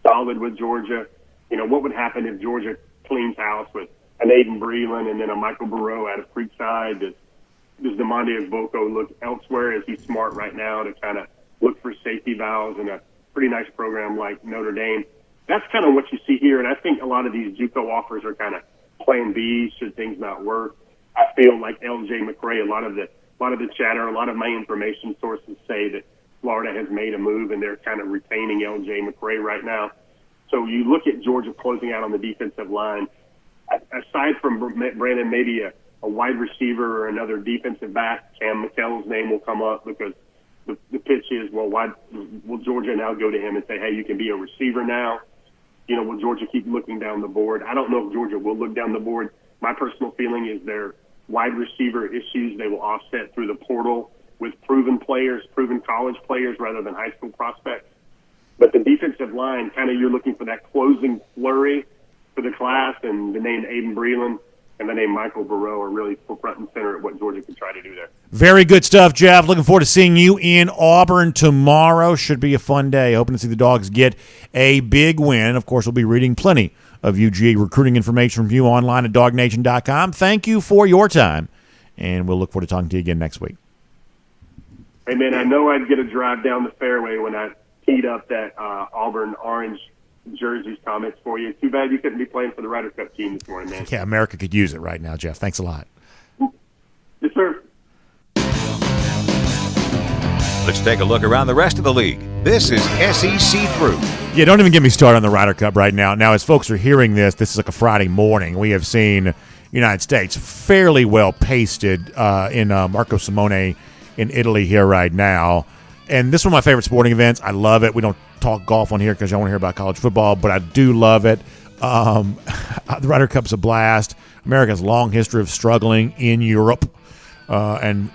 solid with Georgia. You know, what would happen if Georgia cleans house with an Aiden Breland and then a Michael Burrow out of Creekside? Does Nnamdi Ogboko look elsewhere? Is he smart right now to kind of look for safety valves in a pretty nice program like Notre Dame? That's kind of what you see here, and I think a lot of these JUCO offers are kind of plan B should things not work. I feel like L.J. McRae, a lot of the chatter, a lot of my information sources say that Florida has made a move and they're kind of retaining L.J. McRae right now. So you look at Georgia closing out on the defensive line. Aside from Brandon, maybe a wide receiver or another defensive back, Cam McKell's name will come up because the pitch is, well, why will Georgia now go to him and say, hey, you can be a receiver now? You know, will Georgia keep looking down the board? I don't know if Georgia will look down the board. My personal feeling is their wide receiver issues they will offset through the portal with proven players, proven college players rather than high school prospects. But the defensive line, kind of you're looking for that closing flurry for the class, and the name Aiden Breland and the name Michael Burrow are really front and center at what Georgia could try to do there. Very good stuff, Jeff. Looking forward to seeing you in Auburn tomorrow. Should be a fun day. Hoping to see the Dogs get a big win. Of course, we'll be reading plenty of UGA recruiting information from you online at DawgNation.com. Thank you for your time, and we'll look forward to talking to you again next week. Hey, man, I know I'd get a drive down the fairway when I teed up that Auburn orange jerseys comments for you. Too bad you couldn't be playing for the Ryder Cup team this morning, man. Yeah, America could use it right now, Jeff. Thanks a lot. Yes, sir. Let's take a look around the rest of the league. This is SEC Through. Yeah, don't even get me started on the Ryder Cup right now. Now, as folks are hearing this is like a Friday morning. We have seen United States fairly well pasted in Marco Simone in Italy here right now. And this is one of my favorite sporting events. I love it. We don't talk golf on here because y'all want to hear about college football, but I do love it. The Ryder Cup's a blast. America's long history of struggling in Europe. And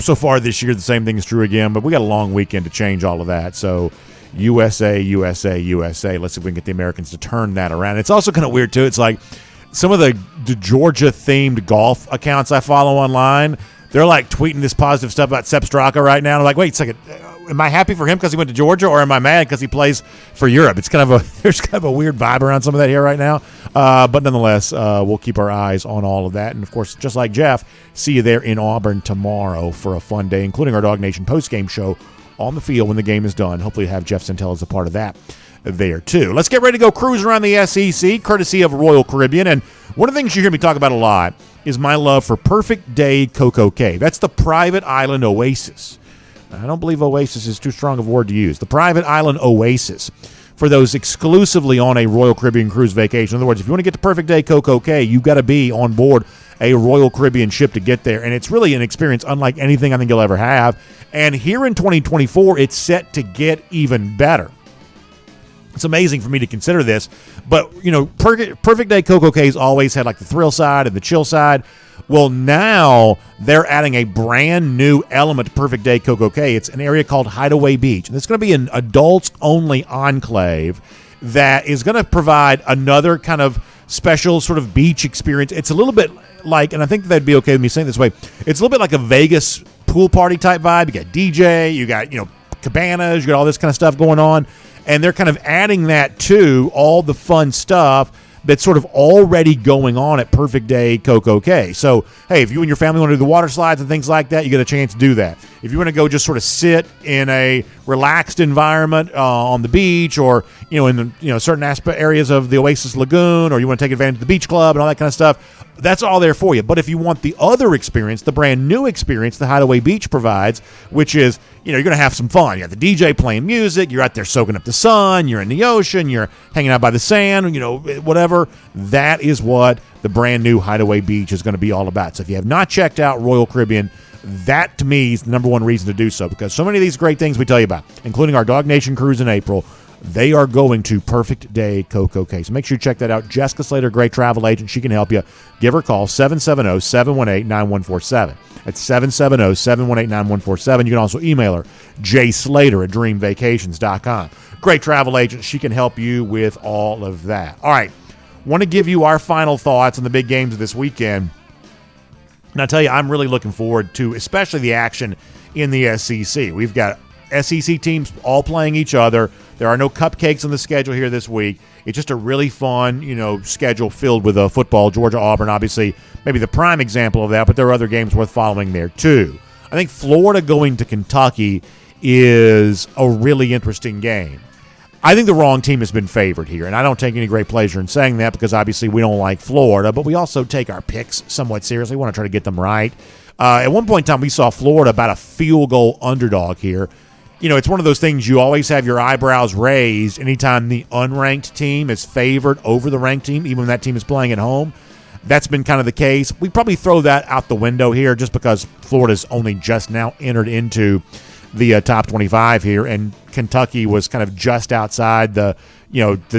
so far this year, the same thing is true again, but we got a long weekend to change all of that. So USA, USA, USA. Let's see if we can get the Americans to turn that around. It's also kind of weird, too. It's like some of the Georgia-themed golf accounts I follow online, they're like tweeting this positive stuff about Sepp Straka right now. And I'm like, wait a second. Am I happy for him because he went to Georgia, or am I mad because he plays for Europe? It's there's kind of a weird vibe around some of that here right now. But nonetheless, we'll keep our eyes on all of that. And, of course, just like Jeff, see you there in Auburn tomorrow for a fun day, including our DawgNation postgame show on the field when the game is done. Hopefully have Jeff Santel as a part of that there, too. Let's get ready to go cruise around the SEC, courtesy of Royal Caribbean. And one of the things you hear me talk about a lot is my love for Perfect Day Coco Cay. That's the private island oasis. I don't believe oasis is too strong of a word to use. The private island oasis for those exclusively on a Royal Caribbean cruise vacation. In other words, if you want to get to Perfect Day Coco Cay, you've got to be on board a Royal Caribbean ship to get there. And it's really an experience unlike anything I think you'll ever have. And here in 2024, it's set to get even better. It's amazing for me to consider this, but, you know, Perfect Day Coco Cay's always had like the thrill side and the chill side. Well, now they're adding a brand new element to Perfect Day Coco Cay. It's an area called Hideaway Beach, and it's going to be an adults-only enclave that is going to provide another kind of special sort of beach experience. It's a little bit like, and I think they'd be okay with me saying it this way, it's a little bit like a Vegas pool party type vibe. You got DJ, you got, cabanas, you got all this kind of stuff going on, and they're kind of adding that to all the fun stuff that's sort of already going on at Perfect Day Coco Cay. So, hey, if you and your family want to do the water slides and things like that, you get a chance to do that. If you want to go just sort of sit in a relaxed environment on the beach, or in the certain areas of the Oasis Lagoon, or you want to take advantage of the beach club and all that kind of stuff, that's all there for you. But if you want the other experience, the brand new experience the Hideaway Beach provides, which is, you're going to have some fun. You got the DJ playing music, you're out there soaking up the sun, you're in the ocean, you're hanging out by the sand, whatever. That is what the brand new Hideaway Beach is going to be all about. So if you have not checked out Royal Caribbean, that to me is the number one reason to do so, because so many of these great things we tell you about, including our Dog Nation cruise in April, they are going to Perfect Day Coco Cay. So make sure you check that out. Jessica Slater, great travel agent. She can help you. Give her a call, 770-718-9147. That's 770-718-9147. You can also email her, jslater@dreamvacations.com. Great travel agent. She can help you with all of that. All right. Want to give you our final thoughts on the big games of this weekend. And I'll tell you, I'm really looking forward to especially the action in the SEC. We've got SEC teams all playing each other. There are no cupcakes on the schedule here this week. It's just a really fun, schedule filled with football. Georgia, Auburn, obviously, maybe the prime example of that, but there are other games worth following there too. I think Florida going to Kentucky is a really interesting game. I think the wrong team has been favored here, and I don't take any great pleasure in saying that because obviously we don't like Florida, but we also take our picks somewhat seriously. We want to try to get them right. At one point in time, we saw Florida about a field goal underdog here. It's one of those things you always have your eyebrows raised anytime the unranked team is favored over the ranked team, even when that team is playing at home. That's been kind of the case. We probably throw that out the window here just because Florida's only just now entered into the top 25 here, and Kentucky was kind of just outside the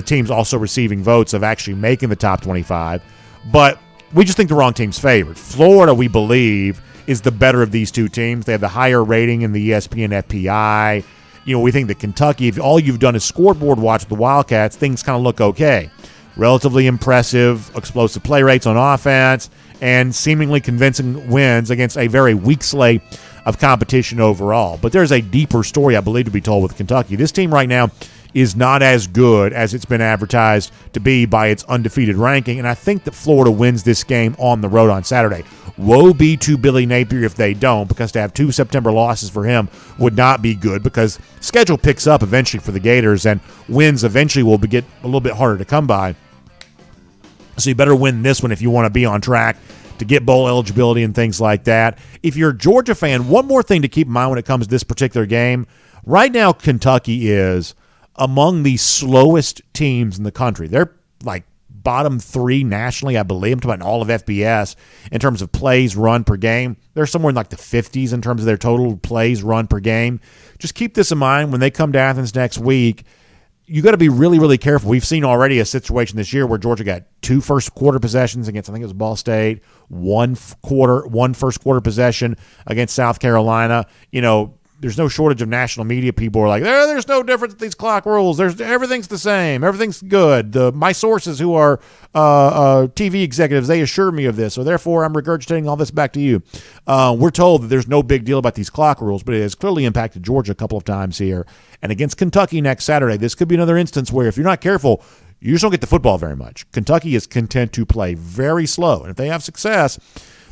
teams also receiving votes of actually making the top 25. But we just think the wrong team's favored. Florida, we believe, is the better of these two teams. They have the higher rating in the ESPN FPI. We think that Kentucky, if all you've done is scoreboard watch with the Wildcats, things kind of look okay. Relatively impressive, explosive play rates on offense, and seemingly convincing wins against a very weak slate of competition overall. But there's a deeper story, I believe, to be told with Kentucky. This team right now is not as good as it's been advertised to be by its undefeated ranking, and I think that Florida wins this game on the road on Saturday. Woe be to Billy Napier if they don't, because to have 2 September losses for him would not be good, because schedule picks up eventually for the Gators, and wins eventually will get a little bit harder to come by. So you better win this one if you want to be on track to get bowl eligibility and things like that. If you're a Georgia fan, one more thing to keep in mind when it comes to this particular game. Right now, Kentucky is among the slowest teams in the country. They're like bottom 3 nationally, I believe. I'm talking about all of FBS in terms of plays run per game. They're somewhere in like the 50s in terms of their total plays run per game. Just keep this in mind when they come to Athens next week. You got to be really, really careful. We've seen already a situation this year where Georgia got 2 first-quarter possessions against, I think it was Ball State, one first-quarter possession against South Carolina. There's no shortage of national media people who are like, there's no difference with these clock rules. Everything's the same. Everything's good. My sources who are TV executives, they assure me of this, so therefore I'm regurgitating all this back to you. We're told that there's no big deal about these clock rules, but it has clearly impacted Georgia a couple of times here. And against Kentucky next Saturday, this could be another instance where if you're not careful, you just don't get the football very much. Kentucky is content to play very slow, and if they have success,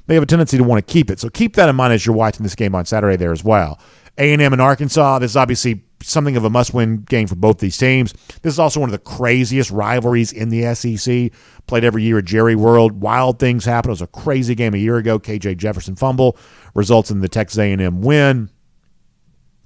they have a tendency to want to keep it. So keep that in mind as you're watching this game on Saturday there as well. A&M and Arkansas, this is obviously something of a must-win game for both these teams. This is also one of the craziest rivalries in the SEC, played every year at Jerry World. Wild things happen. It was a crazy game a year ago. KJ Jefferson fumble results in the Texas A&M win.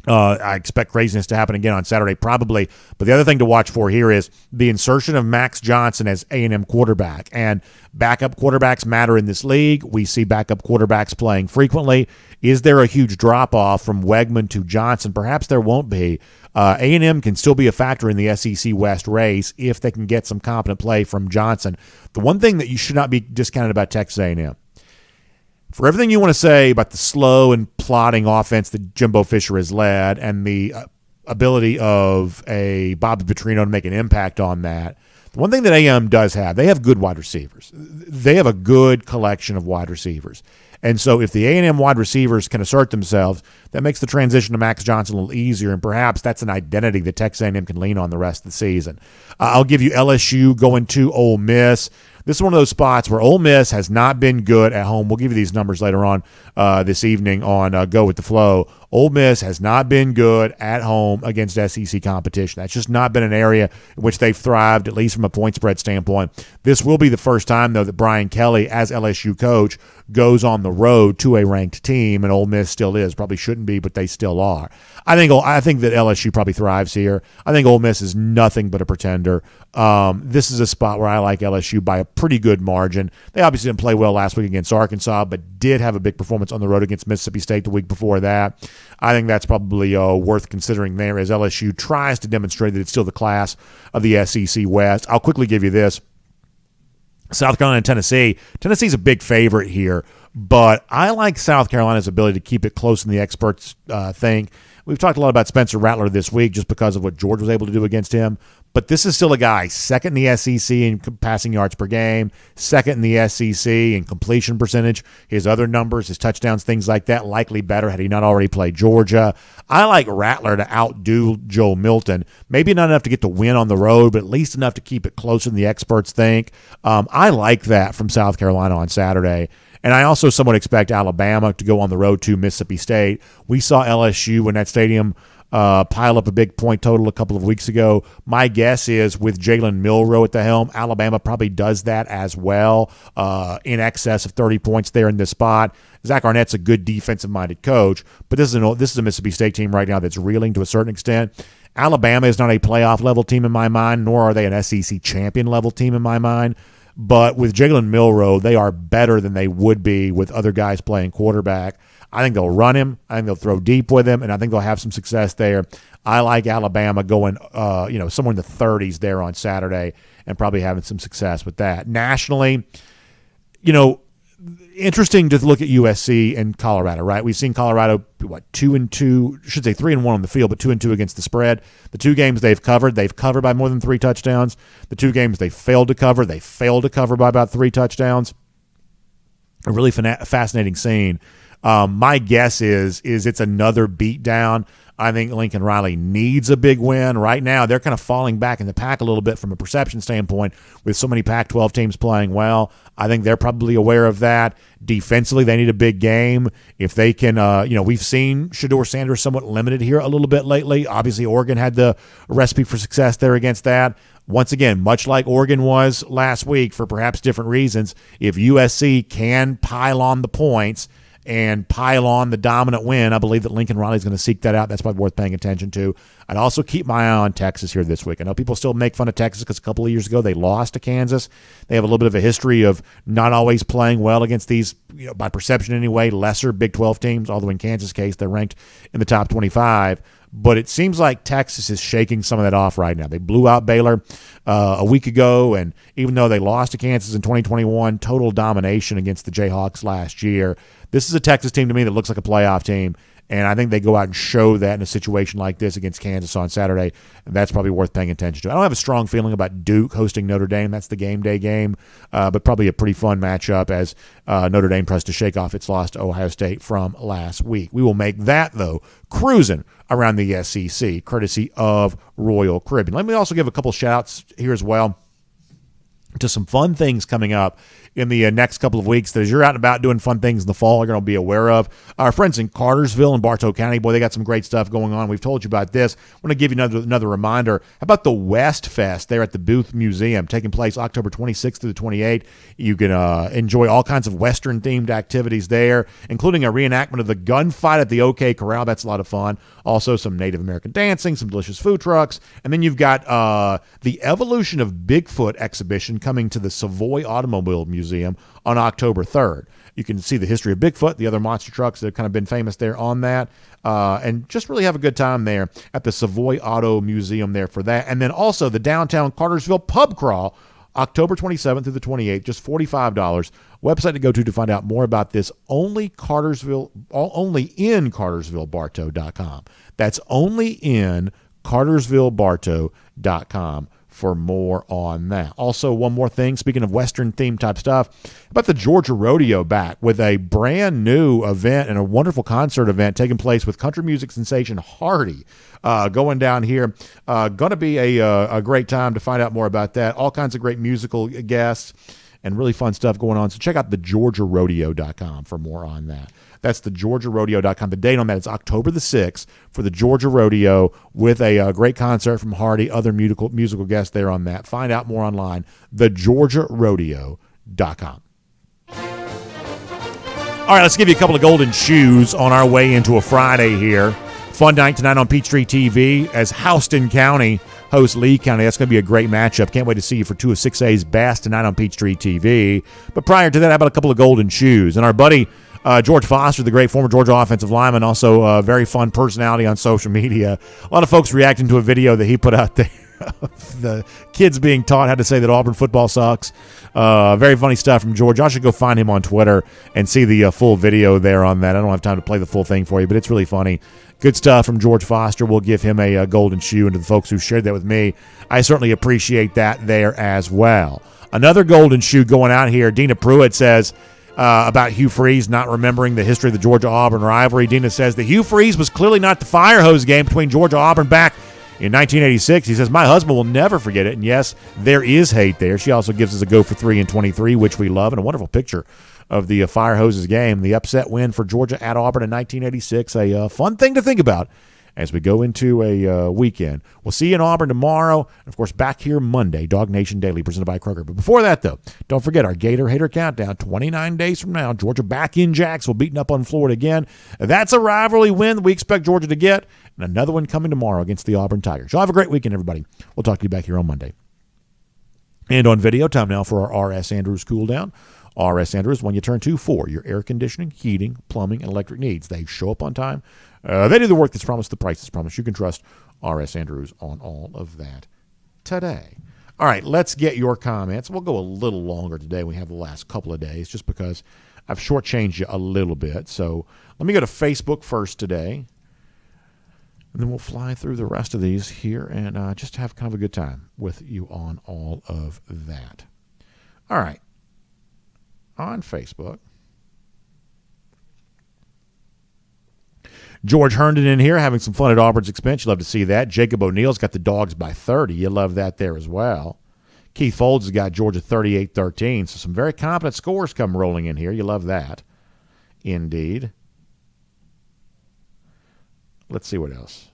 I expect craziness to happen again on Saturday, probably. But the other thing to watch for here is the insertion of Max Johnson as A&M quarterback. And backup quarterbacks matter in this league. We see backup quarterbacks playing frequently. Is there a huge drop-off from Wegman to Johnson? Perhaps there won't be. A&M can still be a factor in the SEC West race if they can get some competent play from Johnson. The one thing that you should not be discounted about Texas A&M, for everything you want to say about the slow and plodding offense that Jimbo Fisher has led and the ability of a Bobby Petrino to make an impact on that, One thing that A&M does have, they have good wide receivers. They have a good collection of wide receivers. And so if the A&M wide receivers can assert themselves, that makes the transition to Max Johnson a little easier, and perhaps that's an identity that Texas A&M can lean on the rest of the season. I'll give you LSU going to Ole Miss. This is one of those spots where Ole Miss has not been good at home. We'll give you these numbers later on this evening on Go With The Flow. Ole Miss has not been good at home against SEC competition. That's just not been an area in which they've thrived, at least from a point spread standpoint. This will be the first time, though, that Brian Kelly, as LSU coach, goes on the road to a ranked team, and Ole Miss still is. Probably shouldn't be, but they still are. I think that LSU probably thrives here. I think Ole Miss is nothing but a pretender. This is a spot where I like LSU by a pretty good margin. They obviously didn't play well last week against Arkansas, but did have a big performance on the road against Mississippi State the week before that. I think that's probably worth considering there as LSU tries to demonstrate that it's still the class of the SEC West. I'll quickly give you this. South Carolina and Tennessee. Tennessee's a big favorite here, but I like South Carolina's ability to keep it close than the experts think. We've talked a lot about Spencer Rattler this week just because of what Georgia was able to do against him. But this is still a guy second in the SEC in passing yards per game, second in the SEC in completion percentage. His other numbers, his touchdowns, things like that, likely better had he not already played Georgia. I like Rattler to outdo Joe Milton. Maybe not enough to get the win on the road, but at least enough to keep it closer than the experts think. I like that from South Carolina on Saturday. And I also somewhat expect Alabama to go on the road to Mississippi State. We saw LSU in that stadium pile up a big point total a couple of weeks ago. My guess is with Jalen Milroe at the helm, Alabama probably does that as well, in excess of 30 points there in this spot. Zach Arnett's a good defensive-minded coach, but this is a Mississippi State team right now that's reeling to a certain extent. Alabama is not a playoff-level team in my mind, nor are they an SEC champion-level team in my mind. But with Jalen Milroe, they are better than they would be with other guys playing quarterback. I think they'll run him. I think they'll throw deep with him, and I think they'll have some success there. I like Alabama going, somewhere in the 30s there on Saturday, and probably having some success with that. Nationally, interesting to look at USC and Colorado, right? We've seen Colorado 2-2, should say 3-1 on the field, but 2-2 against the spread. The two games they've covered by more than 3 touchdowns. The two games they failed to cover by about 3 touchdowns. A really fascinating scene. My guess is it's another beatdown. I think Lincoln Riley needs a big win. Right now, they're kind of falling back in the pack a little bit from a perception standpoint with so many Pac-12 teams playing well. I think they're probably aware of that. Defensively, they need a big game. If they can, we've seen Shedeur Sanders somewhat limited here a little bit lately. Obviously, Oregon had the recipe for success there against that. Once again, much like Oregon was last week for perhaps different reasons, if USC can pile on the points and pile on the dominant win, I believe that Lincoln Riley is going to seek that out. That's probably worth paying attention to. I'd also keep my eye on Texas here this week. I know people still make fun of Texas because a couple of years ago they lost to Kansas. They have a little bit of a history of not always playing well against these, by perception anyway, lesser Big 12 teams, although in Kansas' case they're ranked in the top 25. But it seems like Texas is shaking some of that off right now. They blew out Baylor a week ago, and even though they lost to Kansas in 2021, total domination against the Jayhawks last year. This is a Texas team to me that looks like a playoff team, and I think they go out and show that in a situation like this against Kansas on Saturday, and that's probably worth paying attention to. I don't have a strong feeling about Duke hosting Notre Dame. That's the game day game, but probably a pretty fun matchup as Notre Dame tries to shake off its loss to Ohio State from last week. We will make that, though, cruising around the SEC, courtesy of Royal Caribbean. Let me also give a couple shout-outs here as well to some fun things coming up in the next couple of weeks that as you're out and about doing fun things in the fall, you're going to be aware of. Our friends in Cartersville and Bartow County, boy, they got some great stuff going on. We've told you about this. I want to give you another reminder. How about the West Fest there at the Booth Museum, taking place October 26th through the 28th. You can enjoy all kinds of Western-themed activities there, including a reenactment of the gunfight at the OK Corral. That's a lot of fun. Also, some Native American dancing, some delicious food trucks. And then you've got the Evolution of Bigfoot exhibition coming to the Savoy Automobile Museum on October 3rd. You can see the history of Bigfoot, the other monster trucks that have kind of been famous there on that, and just really have a good time there at the Savoy Auto Museum there for that. And then also the downtown Cartersville Pub Crawl, October 27th through the 28th, just $45. Website to go to find out more about this, only in CartersvilleBartow.com. That's only in CartersvilleBartow.com for more on that. Also, one more thing, speaking of Western-themed type stuff, about the Georgia Rodeo back with a brand new event and a wonderful concert event taking place with country music sensation Hardy going down here. Going to be a great time to find out more about that. All kinds of great musical guests and really fun stuff going on. So check out thegeorgiarodeo.com for more on that. That's thegeorgiarodeo.com. The date on that is October the 6th for the Georgia Rodeo with a great concert from Hardy, other musical guests there on that. Find out more online, thegeorgiarodeo.com. All right, let's give you a couple of golden shoes on our way into a Friday here. Fun night tonight on Peachtree TV as Houston County hosts Lee County. That's going to be a great matchup. Can't wait to see you for 2 of 6A's Bass tonight on Peachtree TV. But prior to that, how about a couple of golden shoes? And our buddy George Foster, the great former Georgia offensive lineman, also a very fun personality on social media. A lot of folks reacting to a video that he put out there of the kids being taught how to say that Auburn football sucks. Very funny stuff from George. I should go find him on Twitter and see the full video there on that. I don't have time to play the full thing for you, but it's really funny. Good stuff from George Foster. We'll give him a golden shoe, and to the folks who shared that with me, I certainly appreciate that there as well. Another golden shoe going out here. Dina Pruitt says about Hugh Freeze not remembering the history of the Georgia-Auburn rivalry. Dina says that Hugh Freeze was clearly not the fire hose game between Georgia-Auburn back in 1986. He says, my husband will never forget it. And yes, there is hate there. She also gives us a go for 3 in 23, which we love, and a wonderful picture of the fire hoses game. The upset win for Georgia at Auburn in 1986. A fun thing to think about as we go into a weekend. We'll see you in Auburn tomorrow. And, of course, back here Monday, DawgNation Daily presented by Kroger. But before that, though, don't forget our Gator Hater Countdown. 29 days from now, Georgia back in Jacksonville, beating up on Florida again. That's a rivalry win that we expect Georgia to get. And another one coming tomorrow against the Auburn Tigers. Y'all have a great weekend, everybody. We'll talk to you back here on Monday. And on video, time now for our R.S. Andrews Cool Down. R.S. Andrews, when you turn to for your air conditioning, heating, plumbing, and electric needs. They show up on time. They do the work that's promised, the price that's promised. You can trust R.S. Andrews on all of that today. All right, let's get your comments. We'll go a little longer today. We have the last couple of days just because I've shortchanged you a little bit. So let me go to Facebook first today, and then we'll fly through the rest of these here and just have kind of a good time with you on all of that. All right. On Facebook, George Herndon in here having some fun at Auburn's expense. You love to see that. Jacob O'Neill's got the Dogs by 30. You love that there as well. Keith Folds has got Georgia 38-13. So some very competent scores come rolling in here. You love that. Indeed. Let's see what else.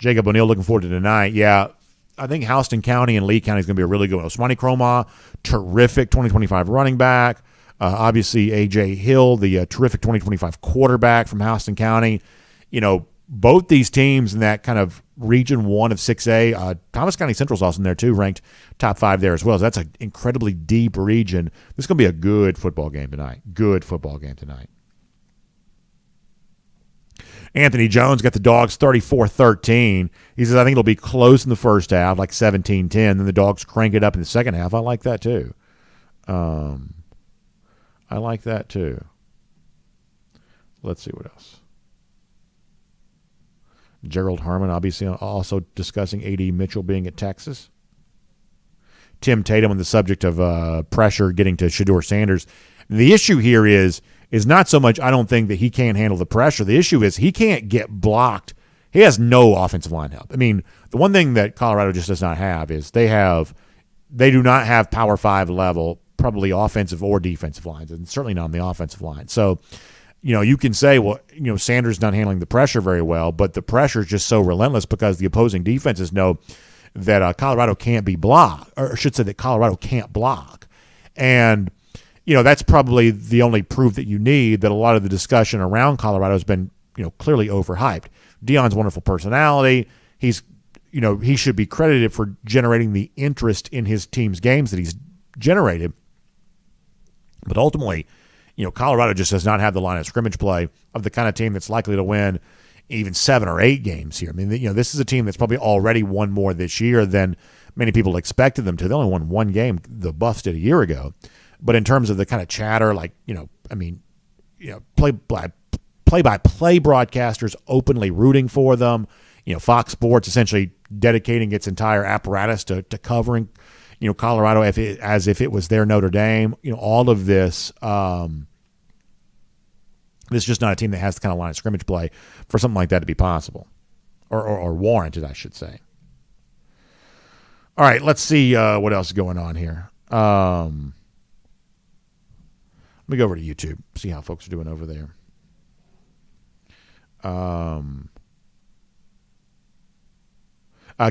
Jacob O'Neill looking forward to tonight. Yeah. I think Houston County and Lee County is going to be a really good one. Osmani Croma, terrific 2025 running back. Obviously, A.J. Hill, the terrific 2025 quarterback from Houston County. You know, both these teams in that kind of Region 1 of 6A. Thomas County Central's also in there, too, ranked top 5 there as well. So that's an incredibly deep region. This is going to be a good football game tonight. Good football game tonight. Anthony Jones got the Dogs 34-13. He says, I think it'll be close in the first half, like 17-10. Then the Dogs crank it up in the second half. I like that, too. Let's see what else. Gerald Herman, obviously, also discussing A.D. Mitchell being at Texas. Tim Tatum on the subject of pressure getting to Shedeur Sanders. The issue here is not so much I don't think that he can't handle the pressure. The issue is he can't get blocked. He has no offensive line help. I mean, the one thing that Colorado just does not have is they do not have Power 5 level, probably offensive or defensive lines, and certainly not on the offensive line. So, you know, you can say, well, you know, Sanders not handling the pressure very well, but the pressure is just so relentless because the opposing defenses know that Colorado can't be blocked, or I should say that Colorado can't block. And you know, that's probably the only proof that you need that a lot of the discussion around Colorado has been, you know, clearly overhyped. Deion's wonderful personality. He's, you know, he should be credited for generating the interest in his team's games that he's generated. But ultimately, you know, Colorado just does not have the line of scrimmage play of the kind of team that's likely to win even 7 or 8 games here. I mean, you know, this is a team that's probably already won more this year than many people expected them to. They only won 1 game. The Buffs did a year ago. But in terms of the kind of chatter, like, you know, I mean, you know, play-by-play broadcasters openly rooting for them. Fox Sports essentially dedicating its entire apparatus to covering, Colorado as if it was their Notre Dame. All of this. This is just not a team that has the kind of line of scrimmage play for something like that to be possible, or warranted, I should say. All right, let's see what else is going on here. Let me go over to YouTube, see how folks are doing over there.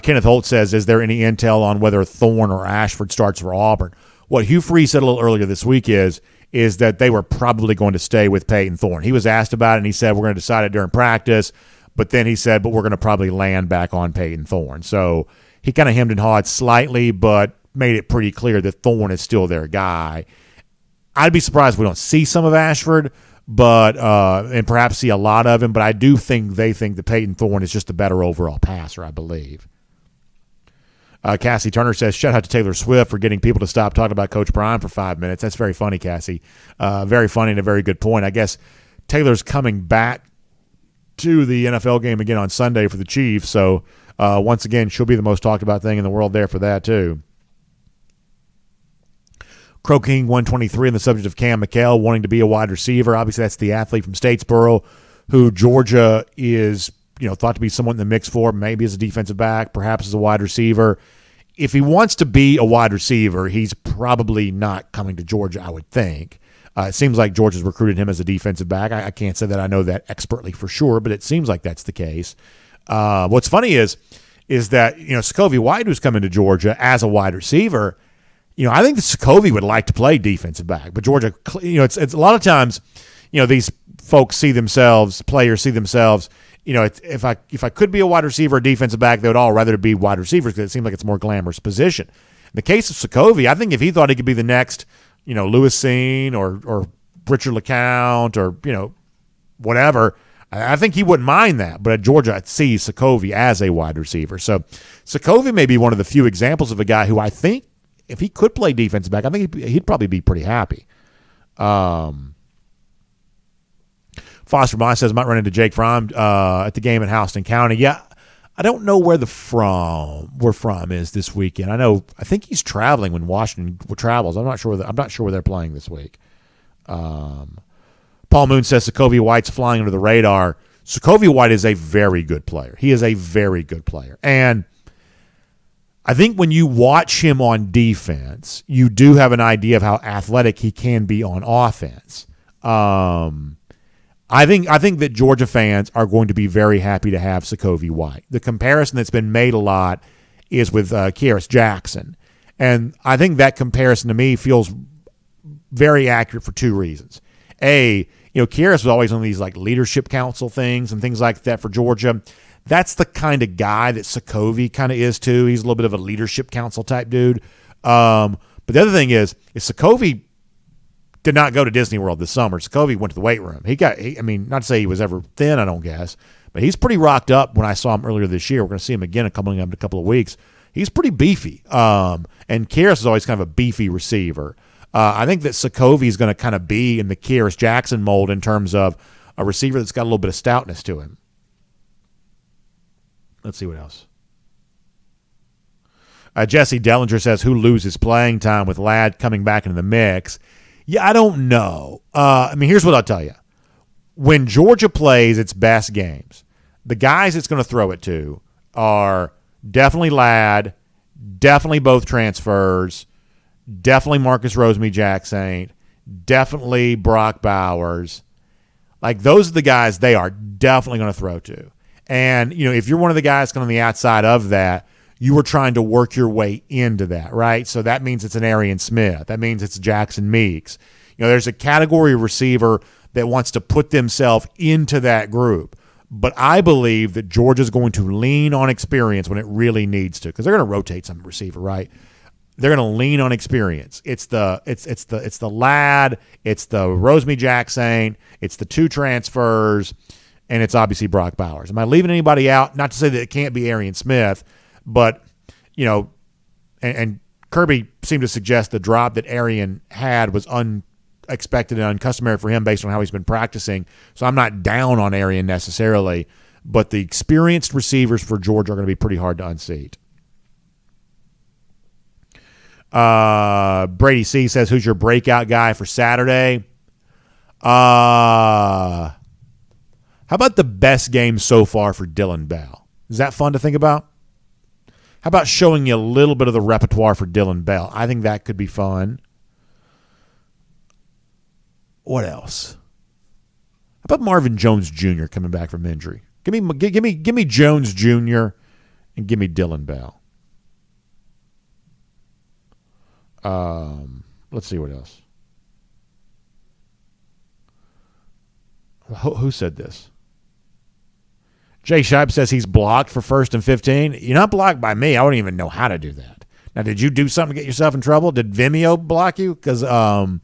Kenneth Holt says, is there any intel on whether Thorne or Ashford starts for Auburn? What Hugh Freeze said a little earlier this week is that they were probably going to stay with Peyton Thorne. He was asked about it, and he said, we're going to decide it during practice. But then he said, but we're going to probably land back on Peyton Thorne. So he kind of hemmed and hawed slightly, but made it pretty clear that Thorne is still their guy. I'd be surprised if we don't see some of Ashford, but and perhaps see a lot of him. But I do think they think that Peyton Thorne is just a better overall passer, I believe. Cassie Turner says, shout out to Taylor Swift for getting people to stop talking about Coach Prime for 5 minutes. That's very funny, Cassie. Very funny and a very good point. I guess Taylor's coming back to the NFL game again on Sunday for the Chiefs. So, once again, she'll be the most talked about thing in the world there for that, too. Crow King 123 on the subject of Cam McHale wanting to be a wide receiver. Obviously, that's the athlete from Statesboro who Georgia is thought to be someone in the mix for, maybe as a defensive back, perhaps as a wide receiver. If he wants to be a wide receiver, he's probably not coming to Georgia, I would think. It seems like Georgia's recruited him as a defensive back. I can't say that I know that expertly for sure, but it seems like that's the case. What's funny is that, Scovie White, who's coming to Georgia as a wide receiver, I think that Scovie would like to play defensive back, but Georgia, it's a lot of times, these folks players see themselves, if I could be a wide receiver or defensive back, they would all rather be wide receivers because it seems like it's a more glamorous position. In the case of Scovie, I think if he thought he could be the next, Lewis Seen or Richard LeCount or, whatever, I think he wouldn't mind that. But at Georgia, I'd see Scovie as a wide receiver. So Scovie may be one of the few examples of a guy who I think if he could play defensive back, I think he'd probably be pretty happy. Foster Moss says, might run into Jake Fromm at the game at Houston County. Yeah, I don't know where where Fromm is this weekend. I think he's traveling when Washington travels. I'm not sure where they're playing this week. Paul Moon says Scovie White's flying under the radar. Scovie White is a very good player. He is a very good player. And I think when you watch him on defense, you do have an idea of how athletic he can be on offense. I think that Georgia fans are going to be very happy to have Scovie White. The comparison that's been made a lot is with Kearis Jackson. And I think that comparison to me feels very accurate for two reasons. A, Kearis was always on these like leadership council things and things like that for Georgia. That's the kind of guy that Scovie kind of is too. He's a little bit of a leadership council type dude. But the other thing is Scovie did not go to Disney World this summer. Scovie went to the weight room. Not to say he was ever thin, I don't guess, but he's pretty rocked up when I saw him earlier this year. We're going to see him again coming up in a couple of weeks. He's pretty beefy. And Kearis is always kind of a beefy receiver. I think that Scovie is going to kind of be in the Kearis Jackson mold in terms of a receiver that's got a little bit of stoutness to him. Let's see what else. Jesse Dellinger says, who loses playing time with Ladd coming back into the mix? Yeah, I don't know. Here's what I'll tell you. When Georgia plays its best games, the guys it's going to throw it to are definitely Ladd, definitely both transfers, definitely Marcus Rosemy-Jacksaint, definitely Brock Bowers. Like, those are the guys they are definitely going to throw to. And, if you're one of the guys kind of on the outside of that, you were trying to work your way into that, right? So that means it's an Arian Smith. That means it's Jackson Meeks. There's a category of receiver that wants to put themselves into that group. But I believe that Georgia's going to lean on experience when it really needs to, because they're going to rotate some receiver, right? They're going to lean on experience. It's the Ladd, it's the Rosemy-Jacksaint, it's the two transfers, and it's obviously Brock Bowers. Am I leaving anybody out? Not to say that it can't be Arian Smith, but, and Kirby seemed to suggest the drop that Arian had was unexpected and uncustomary for him based on how he's been practicing. So I'm not down on Arian necessarily, but the experienced receivers for Georgia are going to be pretty hard to unseat. Brady C says, who's your breakout guy for Saturday? How about the best game so far for Dylan Bell? Is that fun to think about? How about showing you a little bit of the repertoire for Dylan Bell? I think that could be fun. What else? How about Marvin Jones Jr. coming back from injury? Give me Jones Jr. and give me Dylan Bell. Let's see what else. Who said this? Jay Scheib says he's blocked for 1st and 15. You're not blocked by me. I wouldn't even know how to do that. Now, did you do something to get yourself in trouble? Did Vimeo block you? Because I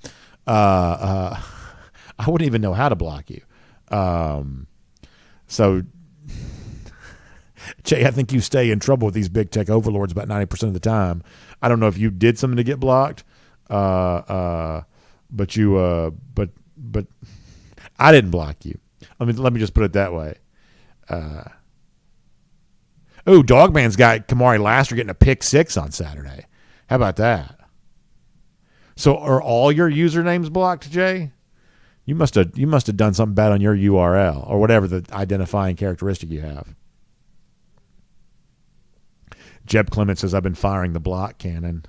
wouldn't even know how to block you. So, Jay, I think you stay in trouble with these big tech overlords about 90% of the time. I don't know if you did something to get blocked, but I didn't block you. Let me just put it that way. Dogman's got Kamari Laster getting a pick 6 on Saturday. How about that? So are all your usernames blocked, Jay? You must have done something bad on your URL or whatever the identifying characteristic you have. Jeb Clement says, I've been firing the block cannon.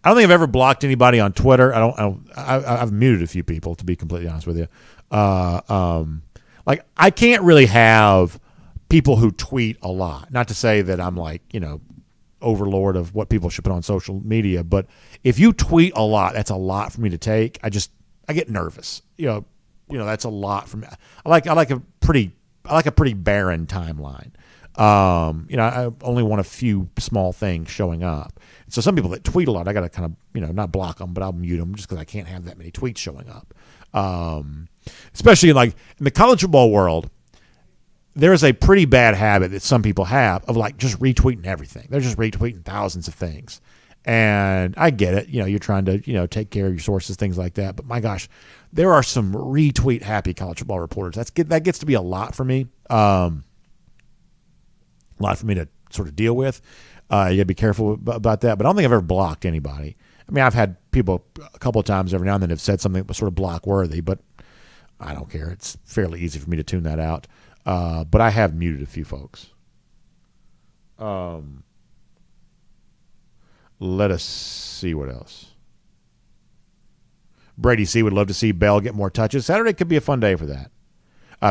I don't think I've ever blocked anybody on Twitter. I've muted a few people, to be completely honest with you. Like, I can't really have people who tweet a lot. Not to say that I'm like, overlord of what people should put on social media, but if you tweet a lot, that's a lot for me to take. I get nervous. That's a lot for me. I like a pretty barren timeline. I only want a few small things showing up. So some people that tweet a lot, I got to kind of, not block them, but I'll mute them just because I can't have that many tweets showing up. Especially like in the college football world, there is a pretty bad habit that some people have of like just retweeting everything. They're just retweeting thousands of things. And I get it. You're trying to, take care of your sources, things like that. But my gosh, there are some retweet happy college football reporters. That gets to be a lot for me. A lot for me to sort of deal with. You got to be careful about that. But I don't think I've ever blocked anybody. I mean, I've had people a couple of times every now and then have said something that was sort of block worthy, but I don't care. It's fairly easy for me to tune that out. But I have muted a few folks. Let us see what else. Brady C would love to see Bell get more touches. Saturday could be a fun day for that.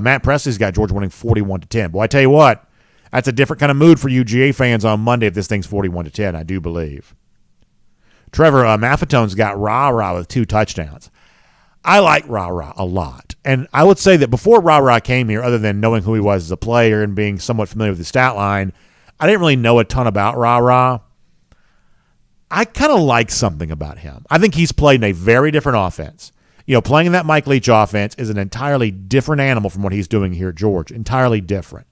Matt Presley's got Georgia winning 41-10. Boy, I tell you what, that's a different kind of mood for UGA fans on Monday if this thing's 41-10, I do believe. Trevor Maffetone's got Rah-Rah with 2 touchdowns. I like Rah-Rah a lot. And I would say that before Rah-Rah came here, other than knowing who he was as a player and being somewhat familiar with the stat line, I didn't really know a ton about Rah-Rah. I kind of like something about him. I think he's played in a very different offense. Playing in that Mike Leach offense is an entirely different animal from what he's doing here at Georgia. Entirely different.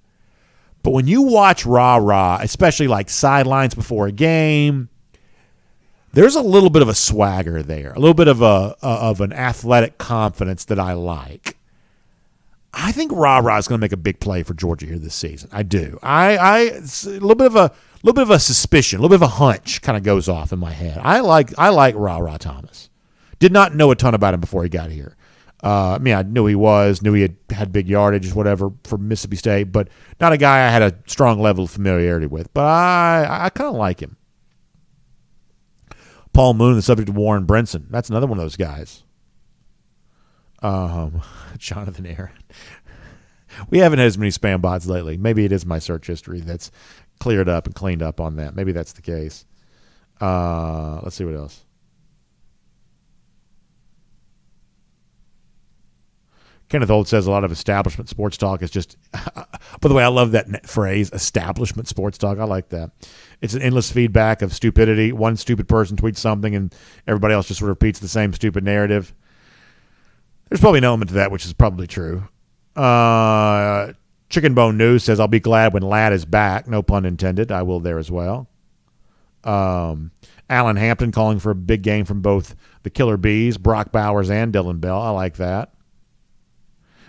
But when you watch Rah-Rah, especially like sidelines before a game, there's a little bit of a swagger there, a little bit of an athletic confidence that I like. I think Rah-Rah is going to make a big play for Georgia here this season. I do. It's a little bit of a suspicion, a little bit of a hunch kind of goes off in my head. I like Rah-Rah Thomas. Did not know a ton about him before he got here. I knew he had big yardage, whatever, for Mississippi State, but not a guy I had a strong level of familiarity with. But I kind of like him. Paul Moon, the subject of Warren Brinson. That's another one of those guys. Jonathan Aaron. We haven't had as many spam bots lately. Maybe it is my search history that's cleared up and cleaned up on that. Maybe that's the case. Let's see what else. Kenneth Old says a lot of establishment sports talk is just, by the way, I love that phrase, establishment sports talk. I like that. It's an endless feedback of stupidity. One stupid person tweets something and everybody else just sort of repeats the same stupid narrative. There's probably an element to that, which is probably true. Chicken Bone News says, I'll be glad when Ladd is back. No pun intended. I will there as well. Alan Hampton calling for a big game from both the Killer Bees, Brock Bowers and Dylan Bell. I like that.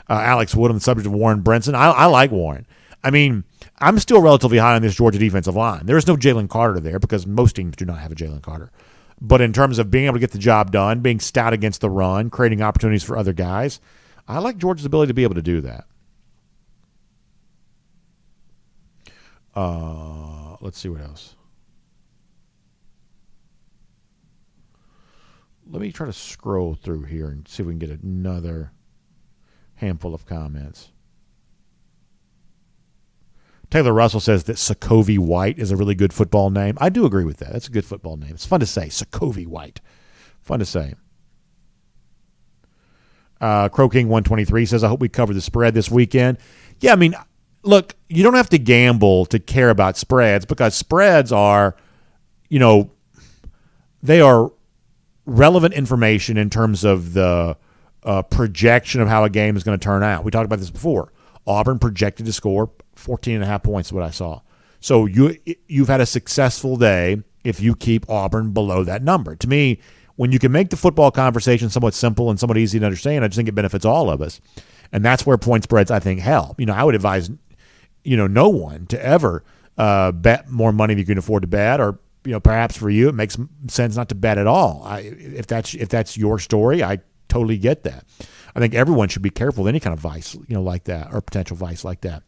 Alex Wood on the subject of Warren Brinson. I like Warren. I mean, I'm still relatively high on this Georgia defensive line. There is no Jalen Carter there because most teams do not have a Jalen Carter. But in terms of being able to get the job done, being stout against the run, creating opportunities for other guys, I like Georgia's ability to be able to do that. Let's see what else. Let me try to scroll through here and see if we can get another handful of comments. Taylor Russell says that Sokovie White is a really good football name. I do agree with that. That's a good football name. It's fun to say, Sokovie White. Fun to say. Crow King 123 says, I hope we cover the spread this weekend. Yeah, I mean, look, you don't have to gamble to care about spreads because spreads are, they are relevant information in terms of the projection of how a game is going to turn out. We talked about this before. Auburn projected to score 14.5 points is what I saw. So you've had a successful day if you keep Auburn below that number. To me, when you can make the football conversation somewhat simple and somewhat easy to understand, I just think it benefits all of us. And that's where point spreads, I think, help. I would advise, no one to ever bet more money than you can afford to bet, or, perhaps for you, it makes sense not to bet at all. If that's your story, I totally get that. I think everyone should be careful with any kind of vice, like that, or potential vice like that.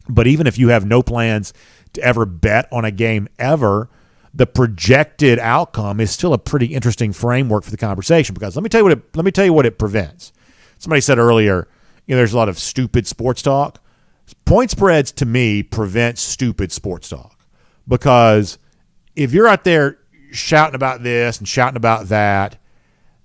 But even if you have no plans to ever bet on a game ever, the projected outcome is still a pretty interesting framework for the conversation. Because let me tell you what it prevents. Somebody said earlier, there's a lot of stupid sports talk. Point spreads to me prevent stupid sports talk, because if you're out there shouting about this and shouting about that,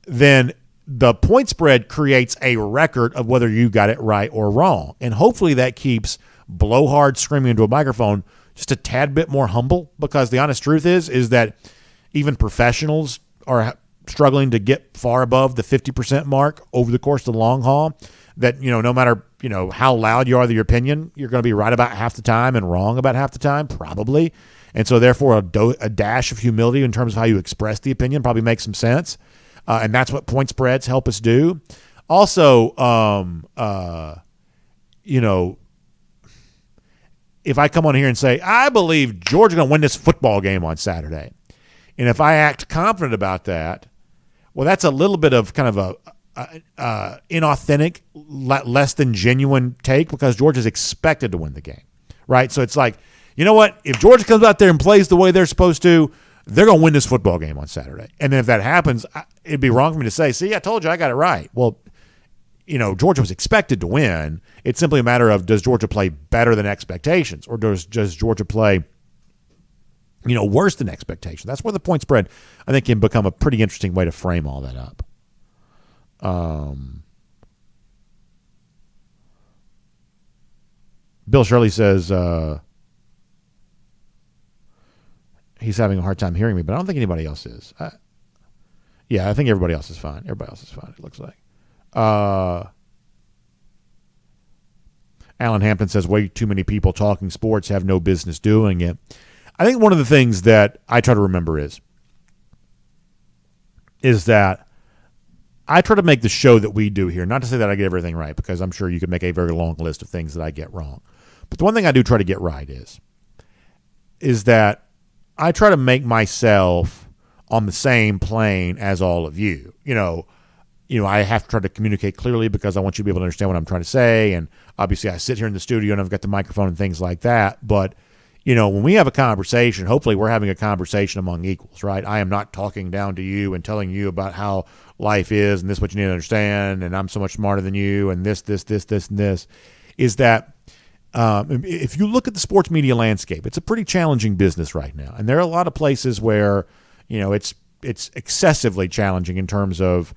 then the point spread creates a record of whether you got it right or wrong. And hopefully that keeps blowhard screaming into a microphone just a tad bit more humble, because the honest truth is that even professionals are struggling to get far above the 50% mark over the course of the long haul. That, no matter, how loud you are with your opinion, you're going to be right about half the time and wrong about half the time, probably. And so therefore a dash of humility in terms of how you express the opinion probably makes some sense. And that's what point spreads help us do. Also, if I come on here and say, I believe Georgia's going to win this football game on Saturday, and if I act confident about that, well, that's a little bit of kind of a inauthentic, less than genuine take, because Georgia's expected to win the game, right? So it's like, you know what? If Georgia comes out there and plays the way they're supposed to, they're going to win this football game on Saturday. And then if that happens, it'd be wrong for me to say, see, I told you I got it right. Well, Georgia was expected to win. It's simply a matter of, does Georgia play better than expectations, or does Georgia play, worse than expectations? That's where the point spread, I think, can become a pretty interesting way to frame all that up. Bill Shirley says he's having a hard time hearing me, but I don't think anybody else is. I think everybody else is fine. Everybody else is fine, it looks like. Alan Hampton says way too many people talking sports have no business doing it. I think one of the things that I try to remember is that I try to make the show that we do here, not to say that I get everything right, because I'm sure you could make a very long list of things that I get wrong. But the one thing I do try to get right is that I try to make myself on the same plane as all of you. I have to try to communicate clearly because I want you to be able to understand what I'm trying to say. And obviously I sit here in the studio and I've got the microphone and things like that. But, when we have a conversation, hopefully we're having a conversation among equals, right? I am not talking down to you and telling you about how life is and this is what you need to understand and I'm so much smarter than you and this, and this. Is that if you look at the sports media landscape, it's a pretty challenging business right now. And there are a lot of places where, it's excessively challenging in terms of,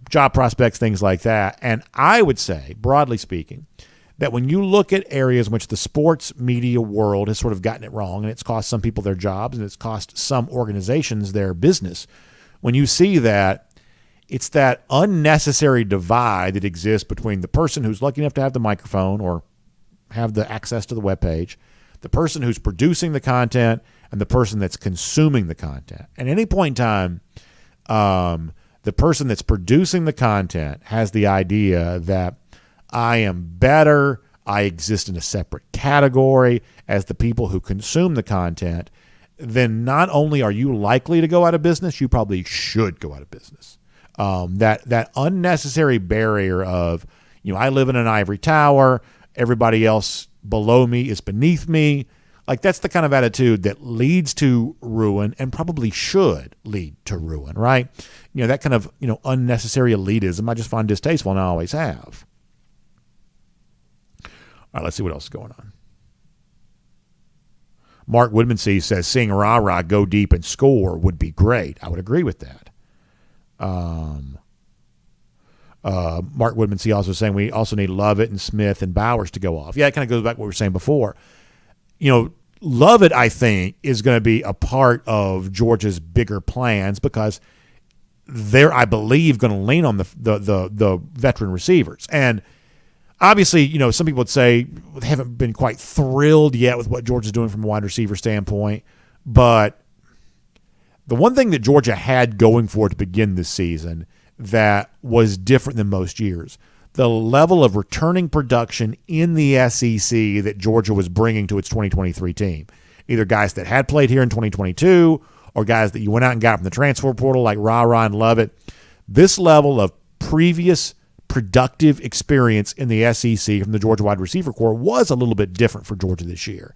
job prospects, things like that. And I would say, broadly speaking, that when you look at areas in which the sports media world has sort of gotten it wrong, and it's cost some people their jobs and it's cost some organizations their business, when you see that, it's that unnecessary divide that exists between the person who's lucky enough to have the microphone or have the access to the webpage the person who's producing the content and the person that's consuming the content. At any point in time, the person that's producing the content has the idea that I am better, I exist in a separate category as the people who consume the content, then not only are you likely to go out of business, you probably should go out of business. That unnecessary barrier of, I live in an ivory tower, everybody else below me is beneath me. Like, that's the kind of attitude that leads to ruin and probably should lead to ruin, right? That kind of, unnecessary elitism I just find distasteful, and I always have. All right, let's see what else is going on. Mark Woodmansee says seeing Rah-Rah go deep and score would be great. I would agree with that. Mark Woodmansee also saying we also need Lovett and Smith and Bowers to go off. Yeah, it kind of goes back to what we were saying before. Lovett, I think, is going to be a part of Georgia's bigger plans because they're, I believe, going to lean on the veteran receivers. And obviously, some people would say they haven't been quite thrilled yet with what Georgia's doing from a wide receiver standpoint. But the one thing that Georgia had going for it to begin this season that was different than most years, the level of returning production in the SEC that Georgia was bringing to its 2023 team. Either guys that had played here in 2022 or guys that you went out and got from the transfer portal like Rah-Rah and Lovett. This level of previous productive experience in the SEC from the Georgia wide receiver corps was a little bit different for Georgia this year.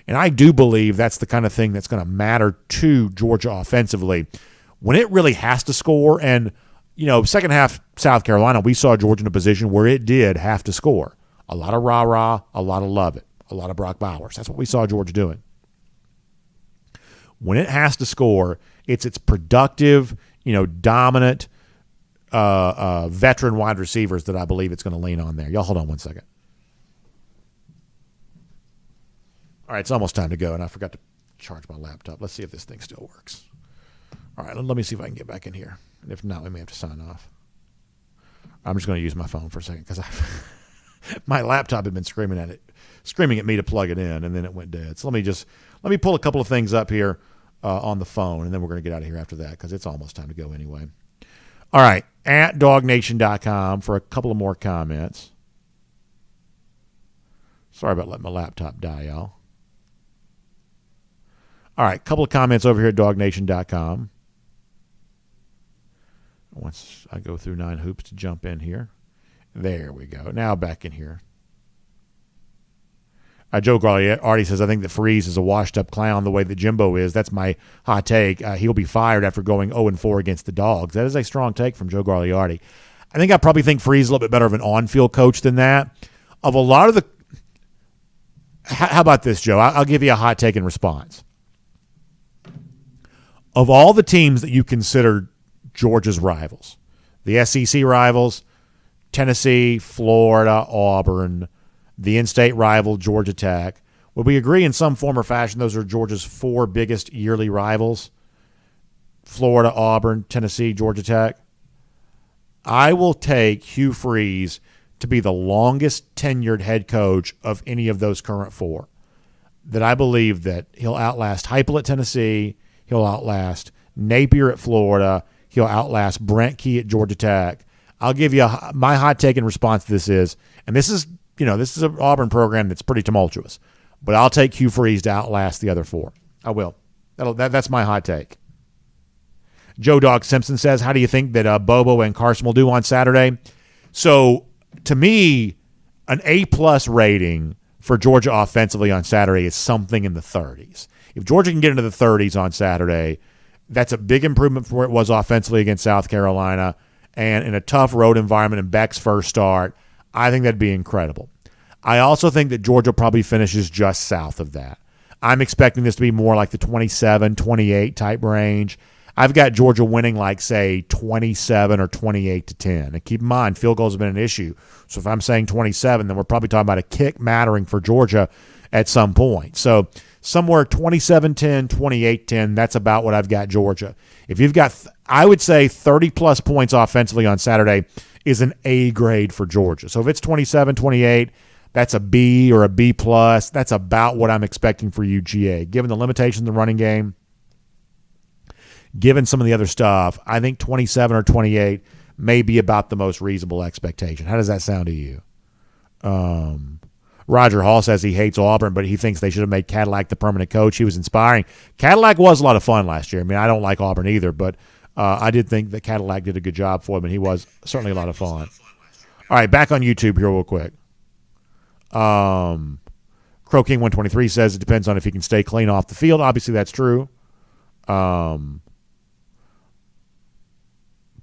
And I do believe that's the kind of thing that's going to matter to Georgia offensively when it really has to score. And second half South Carolina, we saw Georgia in a position where it did have to score. A lot of Rah-Rah, a lot of Lovett, a lot of Brock Bowers. That's what we saw Georgia doing. When it has to score, it's productive, dominant veteran wide receivers that I believe it's going to lean on there. Y'all hold on one second. All right, it's almost time to go, and I forgot to charge my laptop. Let's see if this thing still works. All right, let me see if I can get back in here. And if not, we may have to sign off. I'm just going to use my phone for a second because my laptop had been screaming at me to plug it in, and then it went dead. So let me pull a couple of things up here on the phone, and then we're going to get out of here after that because it's almost time to go anyway. All right, at DawgNation.com for a couple of more comments. Sorry about letting my laptop die, y'all. All right, a couple of comments over here at DawgNation.com. Once I go through 9 hoops to jump in here. There we go. Now back in here. Joe Garliardi says, I think that Freeze is a washed-up clown the way that Jimbo is. That's my hot take. He'll be fired after going 0-4 against the Dogs. That is a strong take from Joe Garliardi. I probably think Freeze is a little bit better of an on-field coach than that. Of a lot of the – how about this, Joe? I'll give you a hot take in response. Of all the teams that you consider Georgia's rivals, the SEC rivals, Tennessee, Florida, Auburn, the in-state rival, Georgia Tech. Would we agree in some form or fashion those are Georgia's 4 biggest yearly rivals? Florida, Auburn, Tennessee, Georgia Tech. I will take Hugh Freeze to be the longest tenured head coach of any of those current 4. That I believe that he'll outlast Heupel at Tennessee, he'll outlast Napier at Florida, he'll outlast Brent Key at Georgia Tech. I'll give you my hot take in response to this is, and this is an Auburn program that's pretty tumultuous, but I'll take Hugh Freeze to outlast the other 4. I will. That's my hot take. Joe Dog Simpson says, how do you think that Bobo and Carson will do on Saturday? So, to me, an A-plus rating for Georgia offensively on Saturday is something in the 30s. If Georgia can get into the 30s on Saturday, that's a big improvement from where it was offensively against South Carolina. And in a tough road environment in Beck's first start, I think that'd be incredible. I also think that Georgia probably finishes just south of that. I'm expecting this to be more like the 27-28 type range. I've got Georgia winning like, say, 27 or 28-10. And keep in mind, field goals have been an issue. So if I'm saying 27, then we're probably talking about a kick mattering for Georgia at some point. So somewhere 27-10, 28-10, that's about what I've got Georgia. If you've got, I would say 30-plus points offensively on Saturday is an A grade for Georgia. So if it's 27-28, That's a B or a B plus. That's about what I'm expecting for UGA. Given the limitations in the running game, given some of the other stuff, I think 27 or 28 may be about the most reasonable expectation. How does that sound to you? Roger Hall says he hates Auburn, but he thinks they should have made Cadillac the permanent coach. He was inspiring. Cadillac was a lot of fun last year. I mean, I don't like Auburn either, but I did think that Cadillac did a good job for him, and he was certainly a lot of fun. All right, back on YouTube here real quick. Crow King 123 says it depends on if he can stay clean off the field. Obviously, that's true. Paul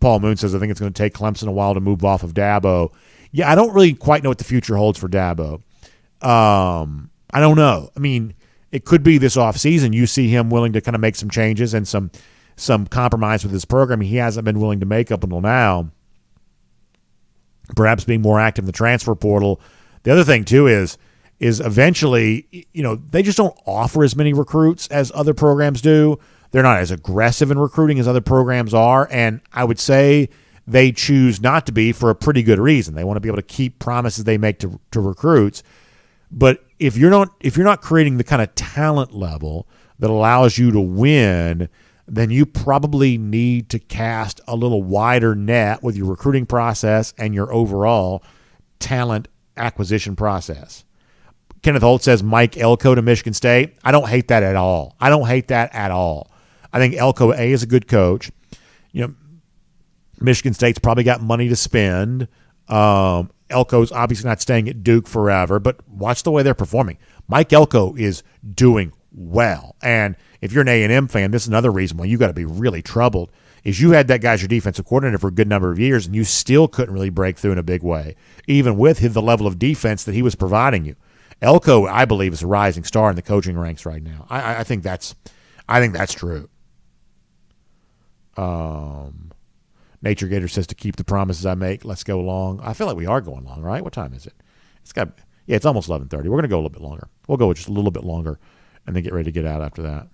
Moon says, I think it's going to take Clemson a while to move off of Dabo. Yeah, I don't really quite know what the future holds for Dabo. I don't know. I mean, it could be this offseason. You see him willing to kind of make some changes and some compromise with his program he hasn't been willing to make up until now. Perhaps being more active in the transfer portal. The other thing, too, is eventually, they just don't offer as many recruits as other programs do. They're not as aggressive in recruiting as other programs are, and I would say they choose not to be for a pretty good reason. They want to be able to keep promises they make to recruits. But if you're not creating the kind of talent level that allows you to win, then you probably need to cast a little wider net with your recruiting process and your overall talent acquisition process. Kenneth Holt says Mike Elko to Michigan State. I don't hate that at all. I think Elko, A, is a good coach. Michigan State's probably got money to spend. Elko's obviously not staying at Duke forever, but watch the way they're performing. Mike Elko is doing well. And if you're an A&M fan, this is another reason why you got to be really troubled, is you had that guy as your defensive coordinator for a good number of years, and you still couldn't really break through in a big way, even with the level of defense that he was providing you. Elko, I believe, is a rising star in the coaching ranks right now. I think that's true. Nature Gator says to keep the promises I make. Let's go long. I feel like we are going long, right? What time is it? It's almost 11:30. We're going to go a little bit longer. We'll go just a little bit longer and then get ready to get out after that.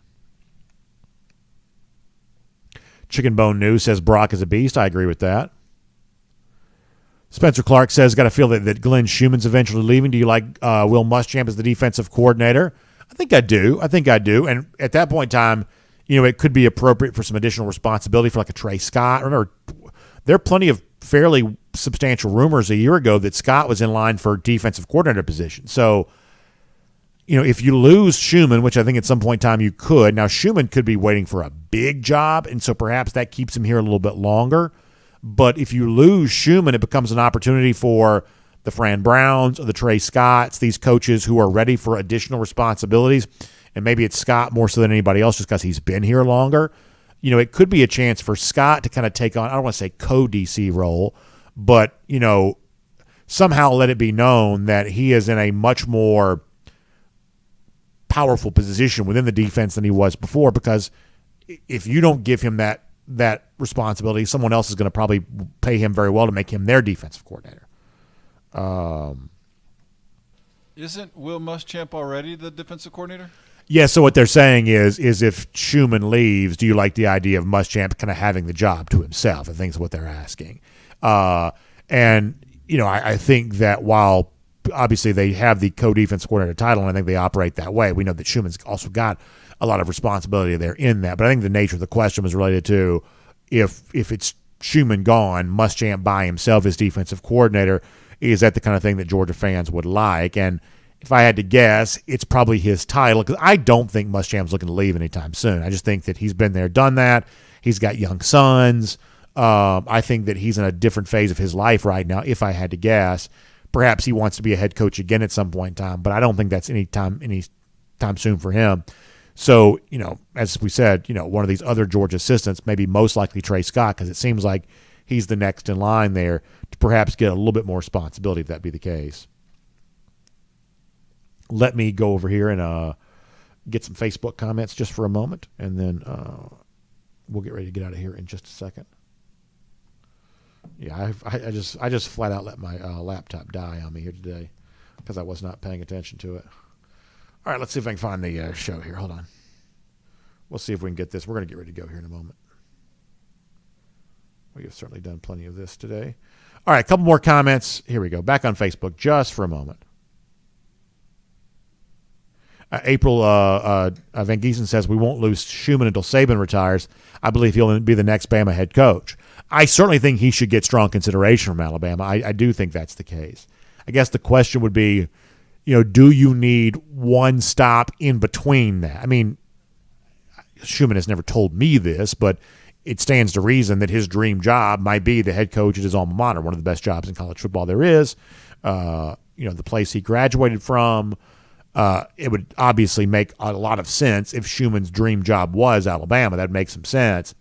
Chicken Bone News says Brock is a beast. I agree with that. Spencer Clark says, got to feel that Glenn Schumann's eventually leaving. Do you like Will Muschamp as the defensive coordinator? I think I do. And at that point in time, it could be appropriate for some additional responsibility for like a Trey Scott. Remember, there are plenty of fairly substantial rumors a year ago that Scott was in line for defensive coordinator position. So, if you lose Schumann, which I think at some point in time you could, now Schumann could be waiting for a big job, and so perhaps that keeps him here a little bit longer. But if you lose Schumann, it becomes an opportunity for the Fran Browns or the Trey Scotts, these coaches who are ready for additional responsibilities. And maybe it's Scott more so than anybody else just because he's been here longer. It could be a chance for Scott to kind of take on, I don't want to say co-DC role, but, somehow let it be known that he is in a much more powerful position within the defense than he was before, because if you don't give him that responsibility, someone else is going to probably pay him very well to make him their defensive coordinator. Isn't Will Muschamp already the defensive coordinator? Yeah, so what they're saying is if Schumann leaves, do you like the idea of Muschamp kind of having the job to himself? I think is what they're asking. I think that while obviously they have the co-defense coordinator title, and I think they operate that way, we know that Schumann's also got a lot of responsibility there in that. But I think the nature of the question was related to if it's Schumann gone, Muschamp by himself as defensive coordinator, is that the kind of thing that Georgia fans would like? And if I had to guess, it's probably his title, because I don't think Muschamp's looking to leave anytime soon. I just think that he's been there, done that. He's got young sons. I think that he's in a different phase of his life right now, if I had to guess. Perhaps he wants to be a head coach again at some point in time, but I don't think that's any time soon for him. So, as we said, one of these other Georgia assistants, maybe most likely Trey Scott, because it seems like he's the next in line there to perhaps get a little bit more responsibility if that be the case. Let me go over here and get some Facebook comments just for a moment, and then we'll get ready to get out of here in just a second. Yeah, I just flat out let my laptop die on me here today because I was not paying attention to it. All right, let's see if I can find the show here. Hold on. We'll see if we can get this. We're going to get ready to go here in a moment. We have certainly done plenty of this today. All right, a couple more comments. Here we go. Back on Facebook just for a moment. April Van Giesen says we won't lose Schumann until Saban retires. I believe he'll be the next Bama head coach. I certainly think he should get strong consideration from Alabama. I do think that's the case. I guess the question would be, do you need one stop in between that? I mean, Schumann has never told me this, but it stands to reason that his dream job might be the head coach at his alma mater, one of the best jobs in college football there is. The place he graduated from. It would obviously make a lot of sense if Schumann's dream job was Alabama. That'd make some sense.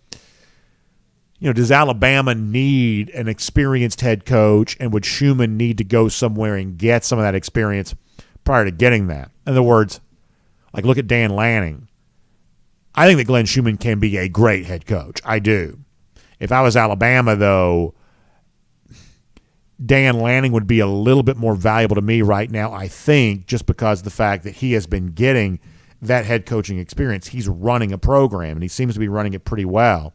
Does Alabama need an experienced head coach, and would Schumann need to go somewhere and get some of that experience prior to getting that? In other words, like look at Dan Lanning. I think that Glenn Schumann can be a great head coach. I do. If I was Alabama, though, Dan Lanning would be a little bit more valuable to me right now, I think, just because of the fact that he has been getting that head coaching experience. He's running a program, and he seems to be running it pretty well.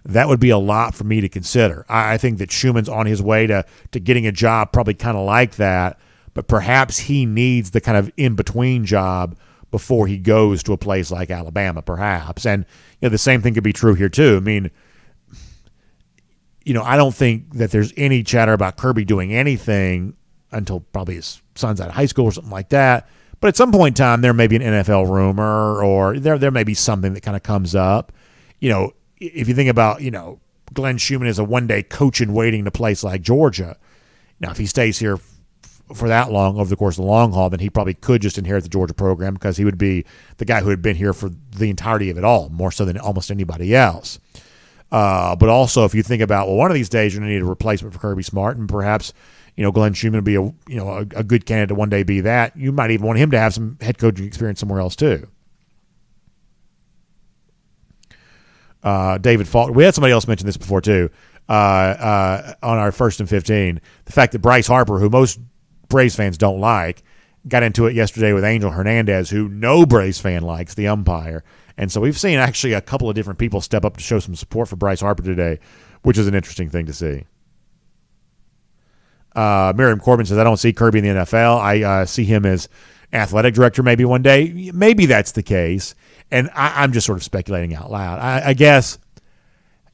That would be a lot for me to consider. I think that Schumann's on his way to getting a job probably kind of like that, but perhaps he needs the kind of in-between job before he goes to a place like Alabama, perhaps. And the same thing could be true here, too. I mean, I don't think that there's any chatter about Kirby doing anything until probably his son's out of high school or something like that. But at some point in time, there may be an NFL rumor, or there may be something that kind of comes up. If you think about, Glenn Schumann is a one-day coach in waiting in a place like Georgia. Now, if he stays here for that long, over the course of the long haul, then he probably could just inherit the Georgia program, because he would be the guy who had been here for the entirety of it all, more so than almost anybody else. But also, if you think about, one of these days you're going to need a replacement for Kirby Smart, and perhaps, Glenn Schumann would be a good candidate to one day be that. You might even want him to have some head coaching experience somewhere else too. David Faulkner. We had somebody else mention this before too, on our 1st and 15. The fact that Bryce Harper, who most Braves fans don't like, got into it yesterday with Angel Hernandez, who no Braves fan likes, the umpire. And so we've seen actually a couple of different people step up to show some support for Bryce Harper today, which is an interesting thing to see. Miriam Corbin says, I don't see Kirby in the NFL. I see him as athletic director maybe one day. Maybe that's the case. And I'm just sort of speculating out loud. I guess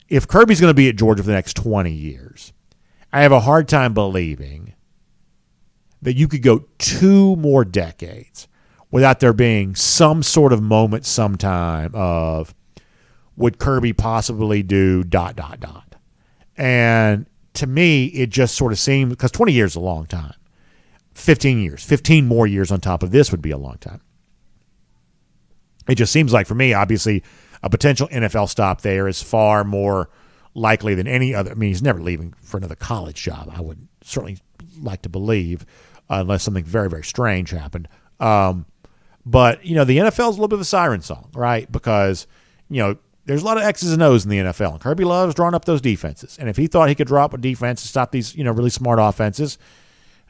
if Kirby's going to be at Georgia for the next 20 years, I have a hard time believing that you could go 2 more decades without there being some sort of moment sometime of, would Kirby possibly do ... And to me, it just sort of seemed, because 20 years is a long time. 15 years, 15 more years on top of this would be a long time. It just seems like, for me, obviously, a potential NFL stop there is far more likely than any other. I mean, he's never leaving for another college job, I would certainly like to believe, unless something very, very strange happened. But, the NFL is a little bit of a siren song, right? Because, there's a lot of X's and O's in the NFL, and Kirby loves drawing up those defenses. And if he thought he could drop a defense to stop these, really smart offenses,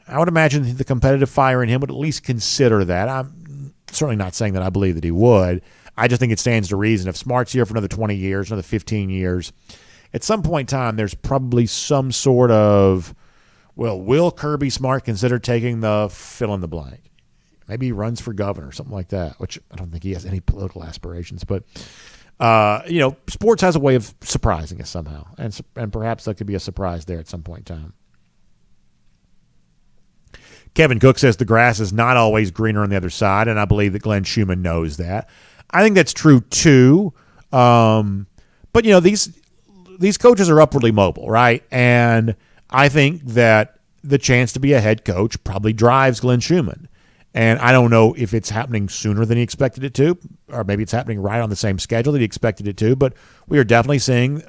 I would imagine the competitive fire in him would at least consider that. I'm certainly not saying that I believe that he would. I just think it stands to reason. If Smart's here for another 20 years, another 15 years, at some point in time, there's probably some sort of, will Kirby Smart consider taking the fill in the blank? Maybe he runs for governor, something like that, which I don't think he has any political aspirations. But, sports has a way of surprising us somehow. And perhaps that could be a surprise there at some point in time. Kevin Cook says the grass is not always greener on the other side, and I believe that Glenn Schumann knows that. I think that's true too. But these coaches are upwardly mobile, right? And I think that the chance to be a head coach probably drives Glenn Schumann. And I don't know if it's happening sooner than he expected it to, or maybe it's happening right on the same schedule that he expected it to. But we are definitely seeing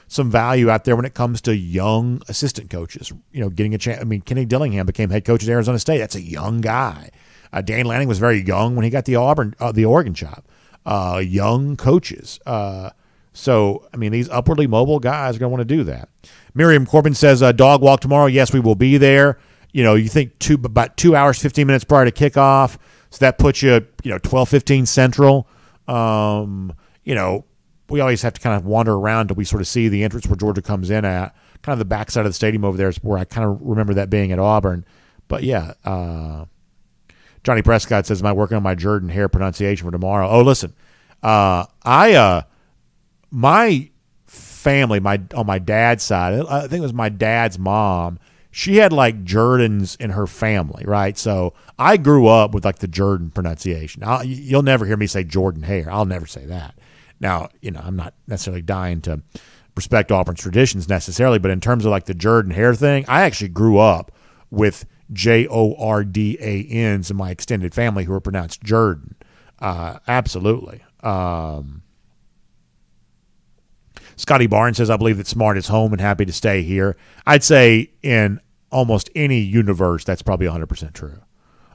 some value out there when it comes to young assistant coaches, getting a chance. I mean, Kenny Dillingham became head coach at Arizona State. That's a young guy. Dan Lanning was very young when he got the Oregon job. Young coaches. So, I mean, these upwardly mobile guys are going to want to do that. Miriam Corbin says, dog walk tomorrow. Yes, we will be there. You think about 2 hours, 15 minutes prior to kickoff. So that puts you, 12:15 Central. We always have to kind of wander around until we sort of see the entrance where Georgia comes in at. Kind of the backside of the stadium over there is where I kind of remember that being at Auburn. But, yeah, Johnny Prescott says, am I working on my Jordan Hare pronunciation for tomorrow? Oh, listen, my family, on my dad's side, I think it was my dad's mom, she had like Jordans in her family, right? So I grew up with like the Jordan pronunciation. You'll never hear me say Jordan Hare. I'll never say that. Now, I'm not necessarily dying to respect Auburn's traditions necessarily, but in terms of like the Jordan Hare thing, I actually grew up with Jordans in my extended family who are pronounced Jordan. Absolutely. Scotty Barnes says, I believe that Smart is home and happy to stay here. I'd say in almost any universe, that's probably 100% true.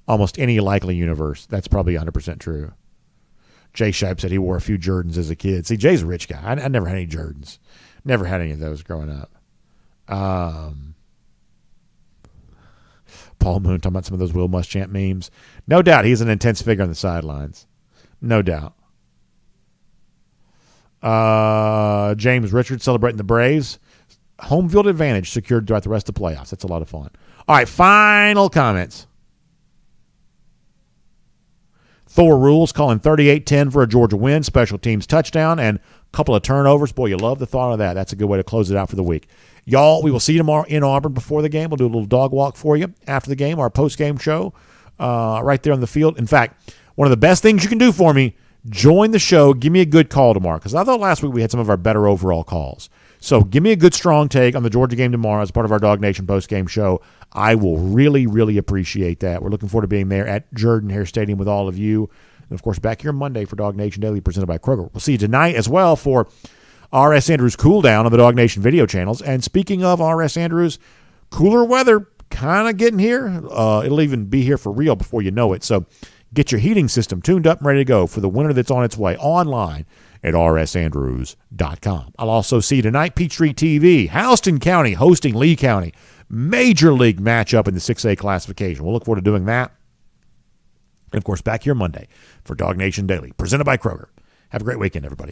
Almost any likely universe, that's probably 100% true. Jay Shipe said he wore a few Jordans as a kid. See, Jay's a rich guy. I never had any Jordans. Never had any of those growing up. Paul Moon talking about some of those Will Muschamp memes. No doubt he's an intense figure on the sidelines. No doubt. James Richards celebrating the Braves. Home field advantage secured throughout the rest of the playoffs. That's a lot of fun. All right, final comments. Thor Rules calling 38-10 for a Georgia win. Special teams touchdown and a couple of turnovers. Boy, you love the thought of that. That's a good way to close it out for the week. Y'all, we will see you tomorrow in Auburn before the game. We'll do a little dog walk for you after the game, our post-game show right there on the field. In fact, one of the best things you can do for me, join the show. Give me a good call tomorrow because I thought last week we had some of our better overall calls. So give me a good, strong take on the Georgia game tomorrow as part of our DawgNation post-game show. I will really, really appreciate that. We're looking forward to being there at Jordan Hare Stadium with all of you. And, of course, back here Monday for DawgNation Daily presented by Kroger. We'll see you tonight as well for R.S. Andrews Cool Down on the DawgNation video channels. And speaking of R.S. Andrews, cooler weather kind of getting here. It'll even be here for real before you know it. So get your heating system tuned up and ready to go for the winter that's on its way online at rsandrews.com. I'll also see you tonight, Peachtree TV, Houston County hosting Lee County. Major league matchup in the 6A classification. We'll look forward to doing that. And, of course, back here Monday for DawgNation Daily, presented by Kroger. Have a great weekend, everybody.